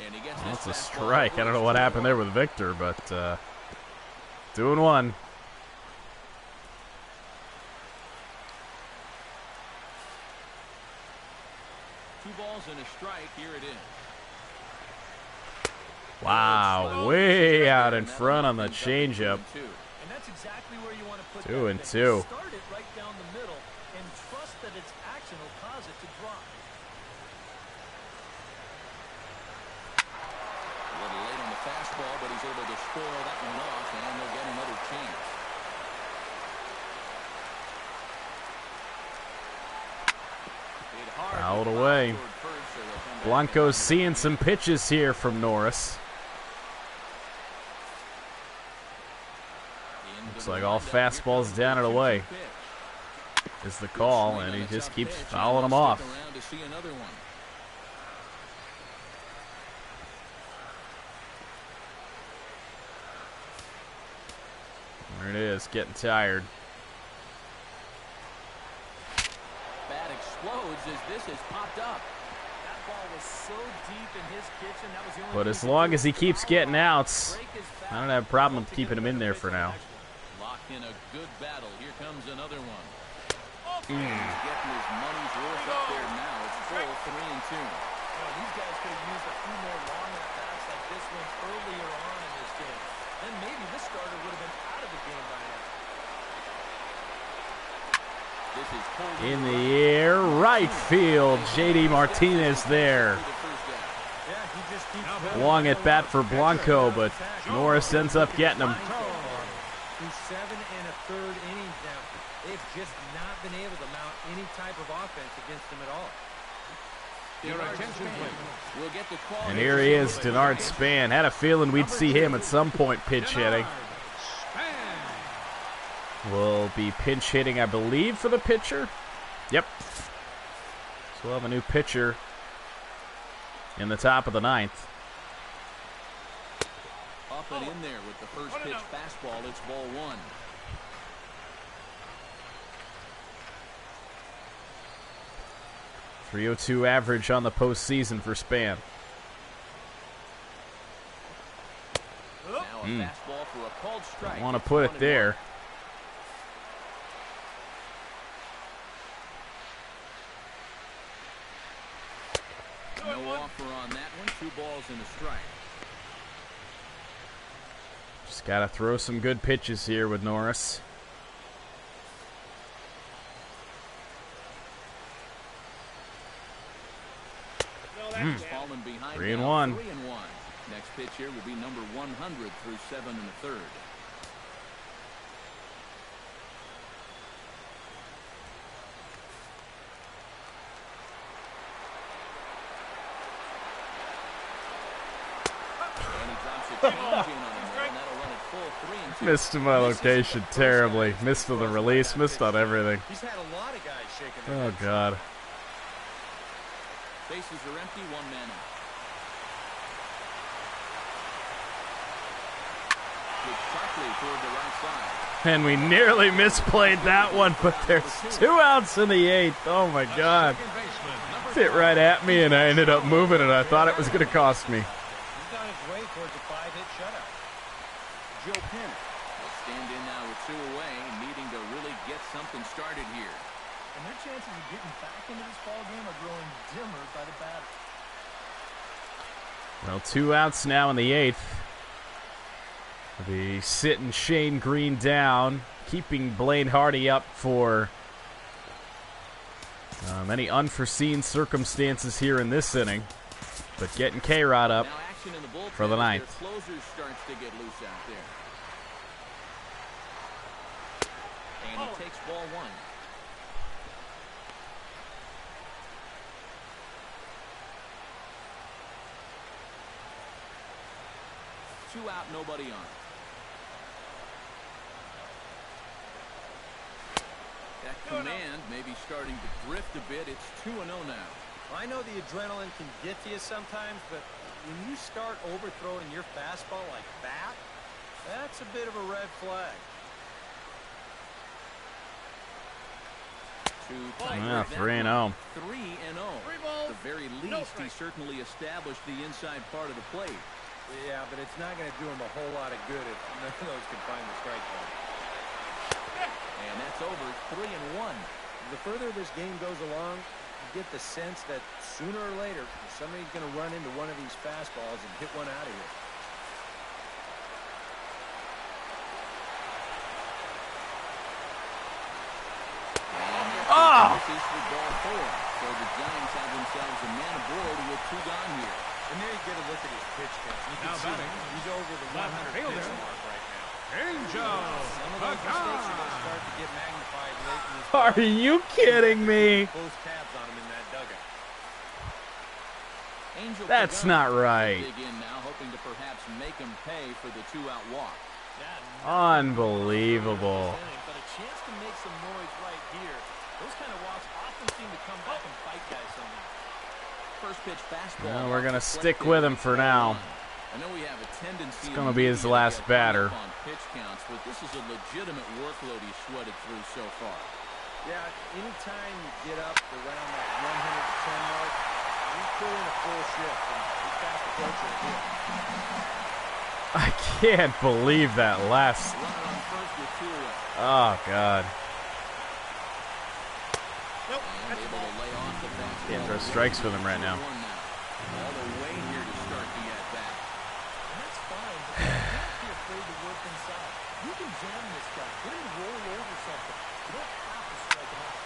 And he gets
That's a strike. I don't know what happened there with Victor, but 2-1.
Two balls and a strike. Here it is.
Wow, way out in front on the changeup.
And that's exactly where you want to put
2-2.
Start it right down the middle and trust that its action will cause it to drop.
A little late on the fastball, but he's able to spoil that one off, and he'll get another chance.
Fouled away. Blanco's seeing some pitches here from Norris. Looks like all fastballs down and away is the call, and he just keeps fouling them off. There it is, getting tired.
Bat explodes as this has popped up.
That ball was so deep in his kitchen. That was the only
But as long as he keeps getting outs, I don't have a problem keeping him in there for now.
Lock in a good battle. Here comes another one. He's getting his money's worth up there now. It's full 3-2.
These guys could have used a few more long at-bats like this one earlier on in this game. Then maybe this starter would have been out of the game by now.
In the air, right field. J.D. Martinez there. Long at bat for Blanco, but Norris ends up getting him.
Through 7 1/3 innings now, they've just not been able to mount any type of offense against them at all.
And here he is, Denard Span. Had a feeling we'd see him at some point pinch hitting. Will be pinch hitting, I believe, for the pitcher. Yep. So we'll have a new pitcher in the top of the 9th.
Up and in there with the first pitch fastball. It's ball 1.
.302 average on the postseason for Span.
Now a fastball for a called strike.
Don't want to put it there.
No offer on that one. 2 balls and a strike.
Just got to throw some good pitches here with Norris.
Fallen behind
3-1.
3-1. Next pitch here will be number 100 through 7 1/3.
Missed my location terribly. Missed on the release. Missed on everything.
He's had a lot of guys shaking their
Oh, God.
Bases are empty. 1 man out. Sharply toward the right side.
And we nearly misplayed that one, but there's 2 outs in the 8th. Oh, my God. Hit right at me, and I ended up moving it. I thought it was going to cost me.
He's on his way towards a 5-hit shutout.
Joe Penn will stand in now with 2 away, needing to really get something started here.
And their chances of getting back into this ball game are growing dimmer by the batter.
Well, 2 outs now in the 8th. The sitting Shane Green down, keeping Blaine Hardy up for many unforeseen circumstances here in this inning. But getting K-Rod up
action in the bullpen
for the ninth.
Their closer starts to get loose out there. And he takes ball one. Two out, nobody on. That command may be starting to drift a bit. It's 2-0 now.
I know the adrenaline can get to you sometimes, but when you start overthrowing your fastball like that, that's a bit of a red flag.
Yeah, 3-0.
3-0. At the very least, he certainly established the inside part of the plate.
Yeah, but it's not going to do him a whole lot of good if none of those can find the strike zone.
And that's over. 3-1.
The further this game goes along, you get the sense that sooner or later, somebody's going to run into one of these fastballs and hit one out of here.
Oh! This is for ball 4. So the Giants have themselves a man aboard with 2 gone here.
And there you get a look at his pitch count. You can see he's over the 100 pitch mark right now.
Angel.
Some of those mistakes are going to start to get magnified late in this
Are you kidding me?
Close tabs on him in that dugout.
Angel
That's not right.
dig in now, hoping to perhaps make him pay for the 2-out walk.
Unbelievable.
But a chance to make some noise right here. Those kind of walks often seem to come back and bite guys somehow.
First pitch fastball.
Well, we're gonna stick with him for now.
I know we have a tendency.
It's gonna be his last batter.
On pitch counts, but this is a legitimate workload he's sweated through so far.
Yeah, anytime you get up around that 110 mark, you pull in a full shift and you fast approach it again.
I can't believe that last.
Runner on first with 2 away.
Oh God.
Nope. And able to lay off the fastball.
Can't throw strikes with him right now.
All the way here to start the at-bat.
That's fine, but you can't be afraid to work inside. You can jam this guy. Get him to roll over something. You don't have to strike him out.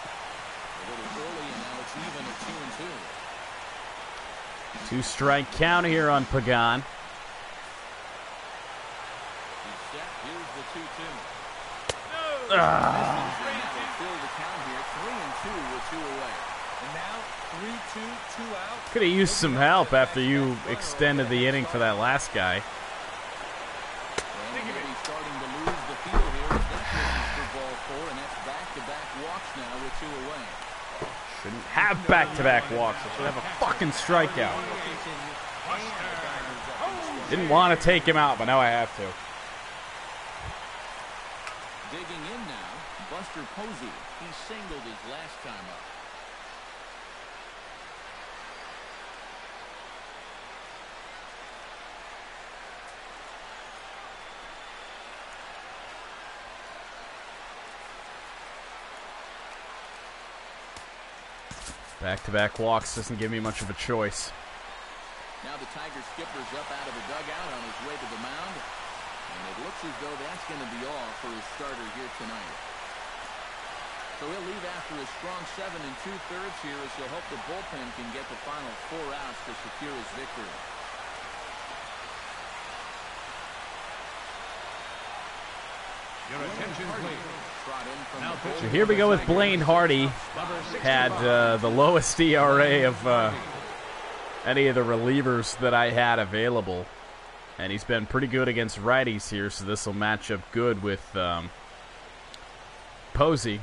A little early, and now it's even at 2-2.
2-strike count here on Pagan.
He's set. Here's the 2-2.
No.
Fill the count here. 3-2 with 2 away.
And now 3-2, 2 out.
Could have used some help after you extended the inning for that last guy.
And he's starting to lose the field here. He's got business for ball 4, and that's back-to-back walks now with 2 away.
Shouldn't have back-to-back walks. I should have a fucking strikeout. Didn't want to take him out, but now I have to.
Digging in now, Buster Posey. He singled his last time up.
Back-to-back walks doesn't give me much of a choice.
Now the Tiger skipper's up out of the dugout on his way to the mound. And it looks as though that's going to be all for his starter here tonight. So he'll leave after a strong 7 2/3 here as he'll hope the bullpen can get the final 4 outs to secure his victory.
Your attention, please.
So here we go with Blaine Hardy. Had the lowest ERA of any of the relievers that I had available. And he's been pretty good against righties here, so this will match up good with Posey.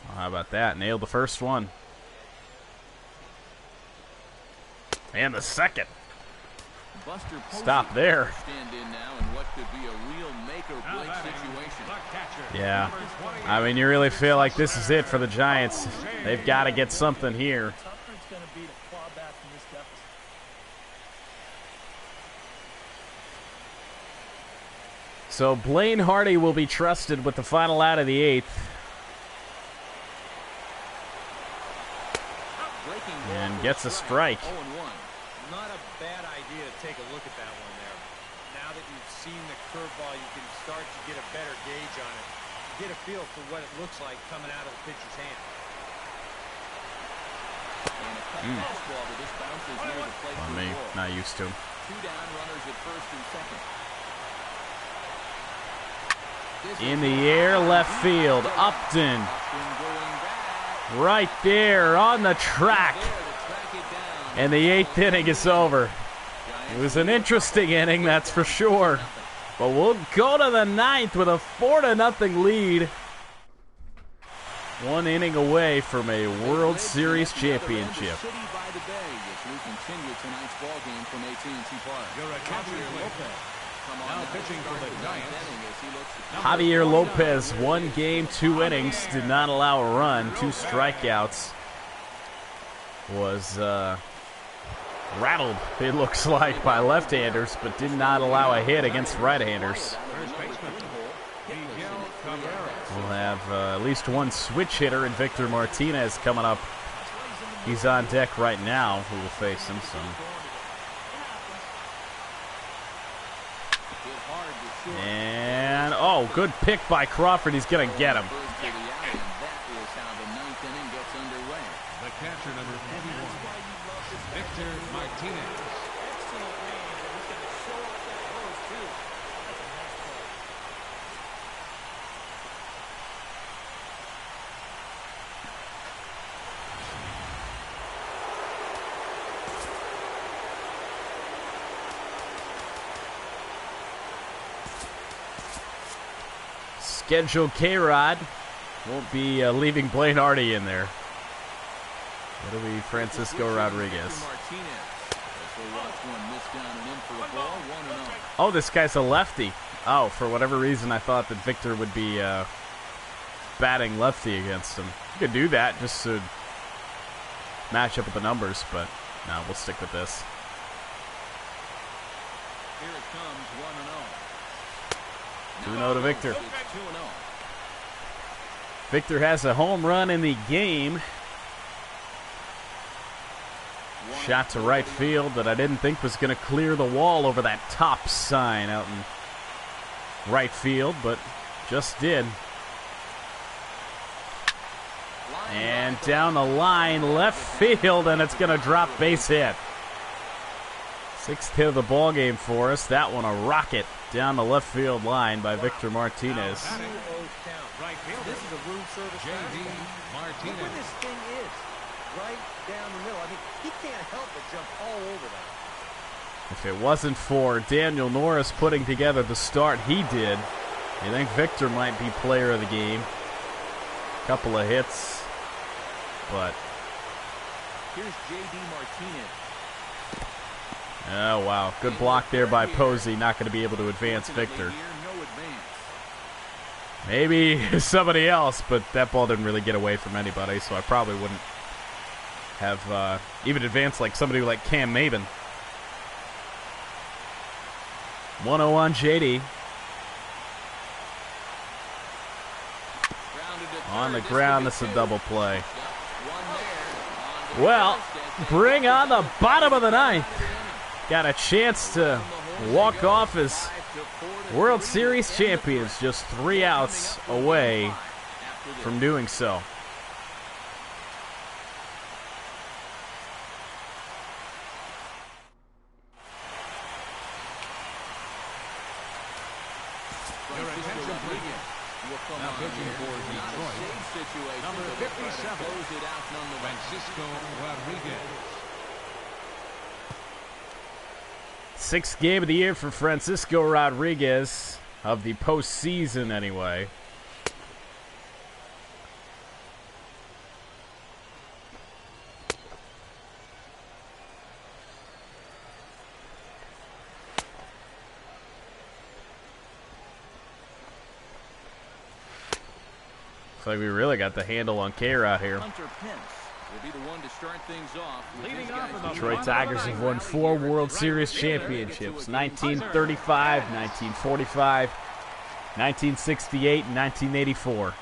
Well, how about that? Nailed the first one. And the second.
Buster Posey
Stop there.
Stand in now in what could be a real make or break situation.
Yeah. I mean, you really feel like this is it for the Giants. They've got to get something here.
Tougher it's going to be to claw back from this deficit.
So Blaine Hardy will be trusted with the final out of the 8th. And gets a strike.
0-1.
Not a bad idea to take a look at that one there. Now that you've seen the curveball, you can start to get a better gauge on it. Get a feel for what it looks like coming out of the pitcher's hand.
On me, not used to.
2 down, runners at first and second.
In the air, left field, Upton. Right there on the track. And the 8th inning is over. It was an interesting inning, that's for sure. But we'll go to the 9th with a 4-0 lead. 1 inning away from a World Series championship. Javier Lopez, 1 game, 2 innings, did not allow a run, 2 strikeouts. Was rattled, it looks like, by left-handers, but did not allow a hit against right-handers. We'll have at least 1 switch hitter in Victor Martinez coming up. He's on deck right now. Who will face him? And, oh, good pick by Crawford. He's going to get him.
The catcher, number 41, Victor Martinez.
Scheduled K-Rod. Won't be leaving Blaine Hardy in there. It'll be Francisco Rodriguez. Oh, this guy's a lefty. Oh, for whatever reason, I thought that Victor would be batting lefty against him. You could do that just to match up with the numbers, but no, we'll stick with this.
Here it comes,
2-0 to Victor. Victor has a home run in the game. Shot to right field that I didn't think was going to clear the wall over that top sign out in right field, but just did. And down the line, left field, and it's going to drop base hit. 6th hit of the ball game for us. That one a rocket down the left field line by Victor Martinez.
This is a room service Martinez. Look where this thing is, right down the middle. I mean, he can't help but jump all over that.
If it wasn't for Daniel Norris putting together the start he did, you think Victor might be player of the game. Couple of hits, but
here's J.D. Martinez.
Oh, wow. Good block there by Posey. Not going to be able to advance Victor. Maybe somebody else, but that ball didn't really get away from anybody, so I probably wouldn't have even advanced like somebody like Cam Maben. 1-0 on J.D. On the ground, this is a double play. Well, bring on the bottom of the 9th. Got a chance to walk off as World Series champions, just 3 outs away from doing so.
Now pitching for Detroit, number 57, Francisco Rodriguez.
6th game of the year for Francisco Rodriguez, of the postseason anyway. Looks like we really got the handle on K-Rod here.
Will be the one to start things off.
Detroit Tigers have won 4 World Series championships, 1935, 1945, 1968, and 1984.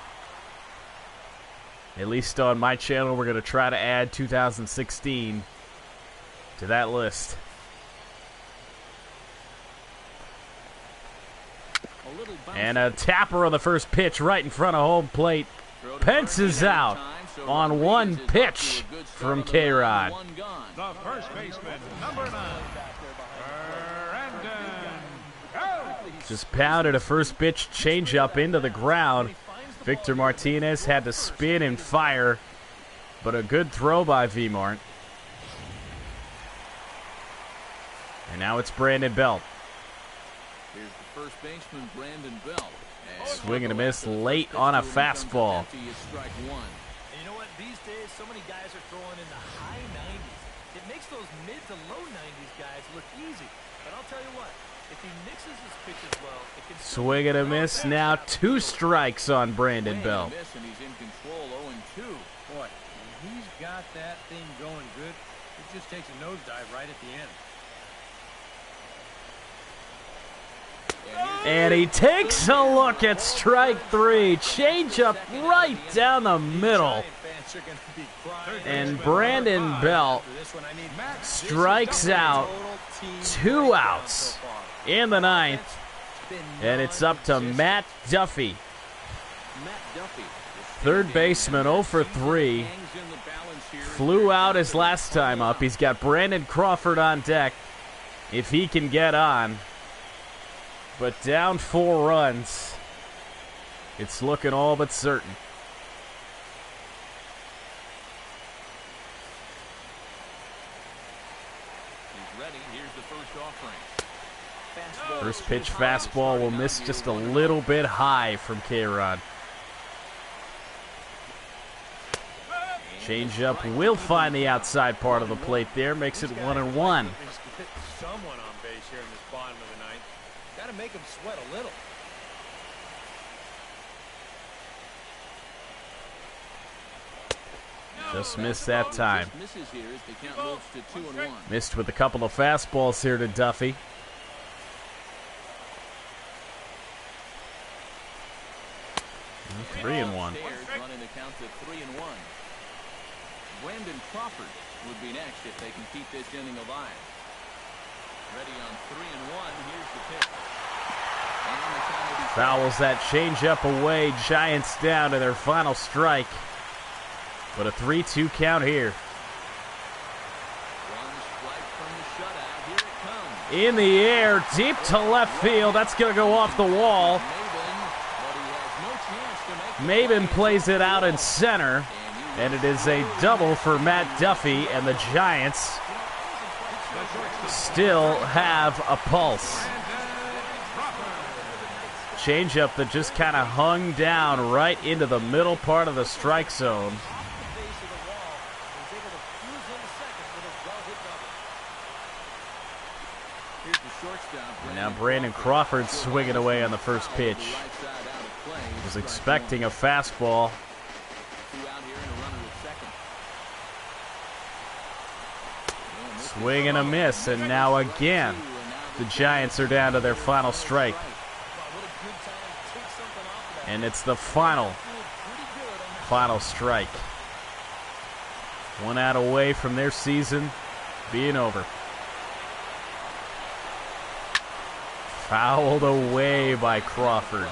At least on my channel, we're going to try to add 2016 to that list. And a tapper on the first pitch right in front of home plate. Pence is out. on one pitch from K-Rod.
The first baseman, number 9, Brandon Belt.
Just pounded a first pitch changeup into the ground. Victor Martinez had to spin and fire, but a good throw by V-Mart. And now it's Brandon Belt.
Here's the first baseman, Brandon Belt.
Swing and a miss late on a fastball.
And you know what? These days, so many guys are throwing in the high 90s. It makes those mid to low 90s guys look easy. But I'll tell you what, if he mixes his pitches well, it can
Swing and a miss. Now 2 strikes on Brandon Belt.
And he's in control, 0-2.
Boy, when he's got that thing going good, it just takes a nosedive right at the end.
And he takes a look at strike 3. Changeup right down the middle. And Brandon Belt strikes out. 2 outs in the 9th. And it's up to Matt Duffy. Third baseman 0 for 3. Flew out his last time up. He's got Brandon Crawford on deck if he can get on. But down 4 runs. It's looking all but certain.
He's ready. Here's the first offering.
First pitch fastball will miss just a little bit high from K-Rod. Changeup will find the outside part of the plate there. Makes it 1-1.
Someone on base here in this bottom of the 9th. Got to make him sweat a little.
Just missed that time.
Misses here as the count moves to 2-1.
Missed with a couple of fastballs here to Duffy. And 3-1.
Running the count to 3-1. Brandon Crawford would be next if they can keep this inning alive. Ready on 3-1. Here's the pitch.
Fouls that changeup away. Giants down to their final strike. But a 3-2 count here.
One strike from the shutout. Here it comes.
In the air, deep to left field. That's going to go off the wall. Maben plays it out in center. And it is a double for Matt Duffy. And the Giants still have a pulse. Changeup that just kind of hung down right into the middle part of the strike zone. And now Brandon Crawford swinging away on the first pitch. Was expecting a fastball. Swing and a miss, and now again the Giants are down to their final strike. And it's the final strike. 1 out away from their season being over. Fouled away by Crawford.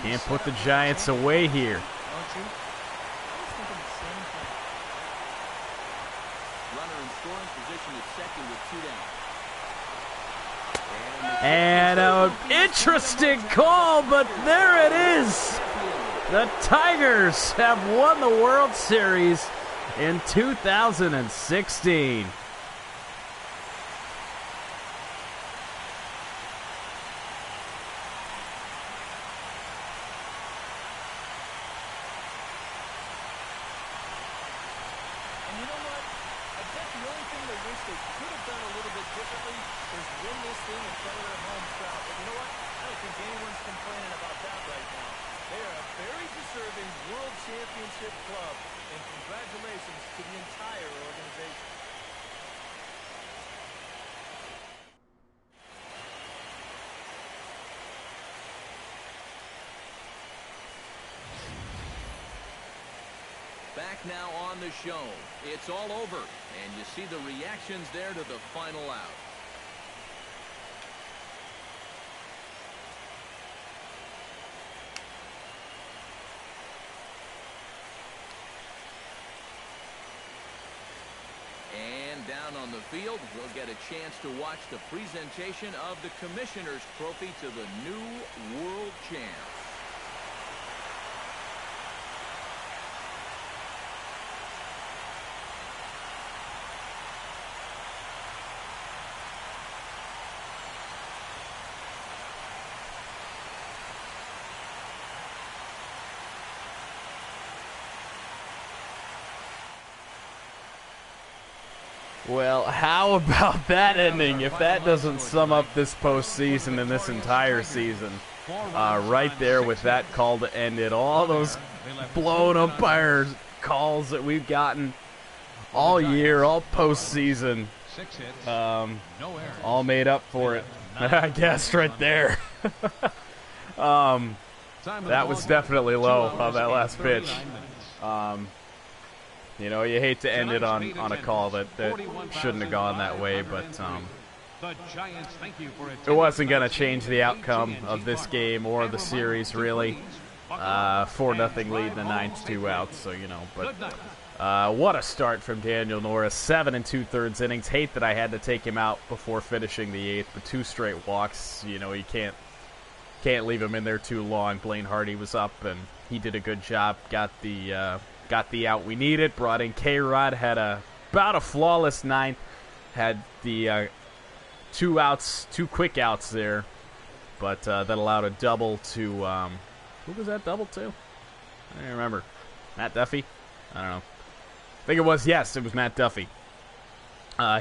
Can't put the Giants away here. And an interesting call, but there it is. The Tigers have won the World Series in 2016.
Back now on the show. It's all over, and you see the reactions there to the final out. field, we'll get a chance to watch the presentation of the Commissioner's Trophy to the new World Champs.
Well, how about that ending? If that doesn't sum up this postseason and this entire season, right there with that call to end it. All those blown umpire calls that we've gotten all year, all postseason, all made up for it. I guess right there. That was definitely low on that last pitch. You know, you hate to end it on a call that shouldn't have gone that way, but it wasn't going to change the outcome of this game or the series, really. 4-0 lead in the ninth, 2 outs, so, you know. But what a start from Daniel Norris. 7 2/3 innings. Hate that I had to take him out before finishing the 8th, but 2 straight walks. You know, you can't leave him in there too long. Blaine Hardy was up, and he did a good job. Got the out we needed, brought in K-Rod, had about a flawless 9th, had the 2 quick outs there, but that allowed a double to, who was that double to? I don't remember. Matt Duffy? I don't know. I think it was, yes, it was Matt Duffy.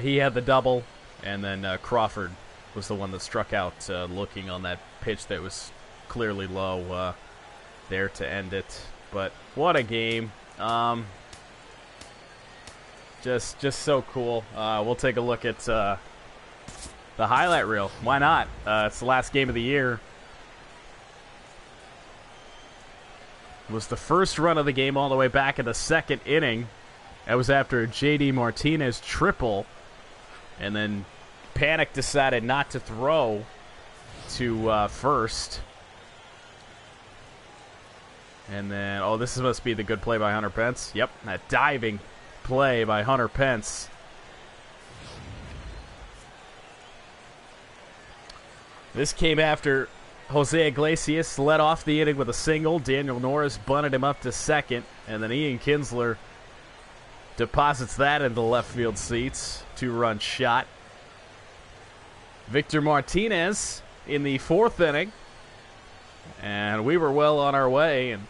He had the double, and then Crawford was the one that struck out looking on that pitch that was clearly low there to end it. But what a game. Just so cool. We'll take a look at the highlight reel. Why not? It's the last game of the year. It was the first run of the game all the way back in the 2nd inning. That was after a J.D. Martinez triple. And then Panic decided not to throw to first. And then, oh, this must be the good play by Hunter Pence. Yep, that diving play by Hunter Pence. This came after Jose Iglesias led off the inning with a single. Daniel Norris bunted him up to second. And then Ian Kinsler deposits that into the left field seats. 2-run shot. Victor Martinez in the 4th inning. And we were well on our way, and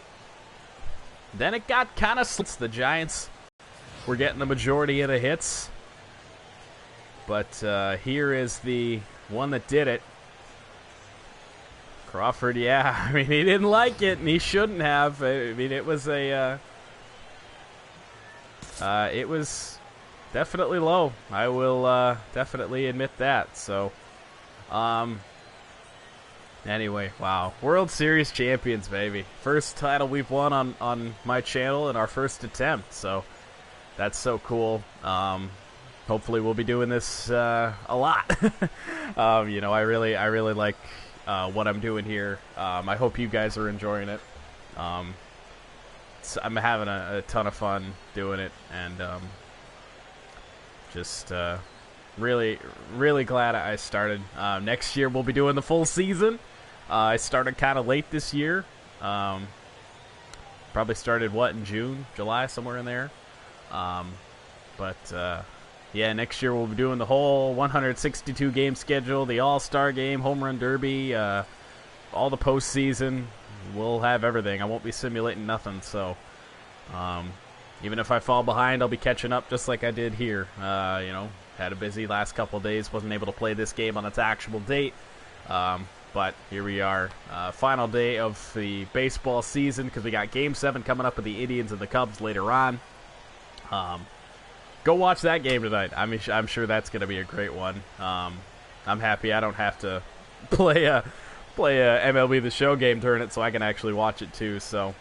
then it got kind of slits. The Giants were getting the majority of the hits. But here is the one that did it. Crawford, yeah, I mean, he didn't like it, and he shouldn't have. I mean, it was it was definitely low. I will definitely admit that. So, anyway, wow. World Series champions, baby. First title we've won on my channel and our first attempt, so that's so cool. Hopefully we'll be doing this a lot. You know, I really like what I'm doing here. I hope you guys are enjoying it. I'm having a ton of fun doing it, and just really glad I started. Next year we'll be doing the full season. I started kind of late this year. Probably started, in June, July, somewhere in there. Yeah, next year we'll be doing the whole 162-game schedule, the All-Star Game, Home Run Derby, all the postseason. We'll have everything. I won't be simulating nothing, so even if I fall behind, I'll be catching up just like I did here. You know, had a busy last couple of days, wasn't able to play this game on its actual date. But here we are, final day of the baseball season, because we got Game 7 coming up with the Indians and the Cubs later on. Go watch that game tonight. I'm sure that's going to be a great one. I'm happy I don't have to play a MLB The Show game during it, so I can actually watch it too. So,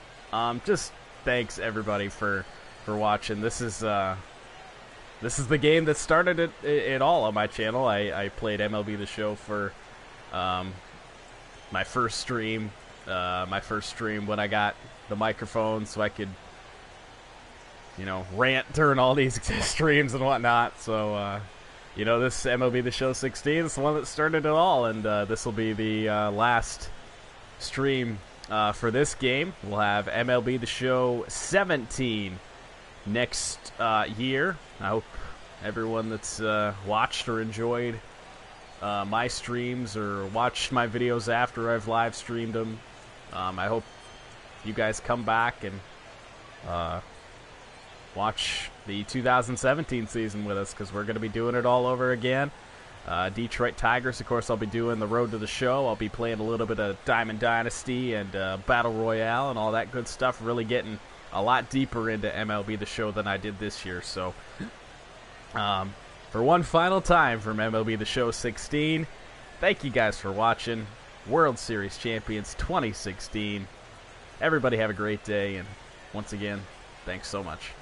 just thanks everybody for watching. This is the game that started it all on my channel. I played MLB The Show for my first stream when I got the microphone, so I could, you know, rant during all these streams and whatnot. So you know, this MLB The Show 16 is the one that started it all, and this will be the last stream for this game. We'll have MLB The Show 17 next year. I hope everyone that's watched or enjoyed my streams or watched my videos after I've live streamed them, I hope you guys come back and watch the 2017 season with us, because we're going to be doing it all over again. Detroit Tigers, of course, I'll be doing the Road to the Show. I'll be playing a little bit of Diamond Dynasty and Battle Royale and all that good stuff, really getting a lot deeper into MLB The Show than I did this year. So, for one final time from MLB The Show 16, thank you guys for watching. World Series Champions 2016. Everybody have a great day, and once again, thanks so much.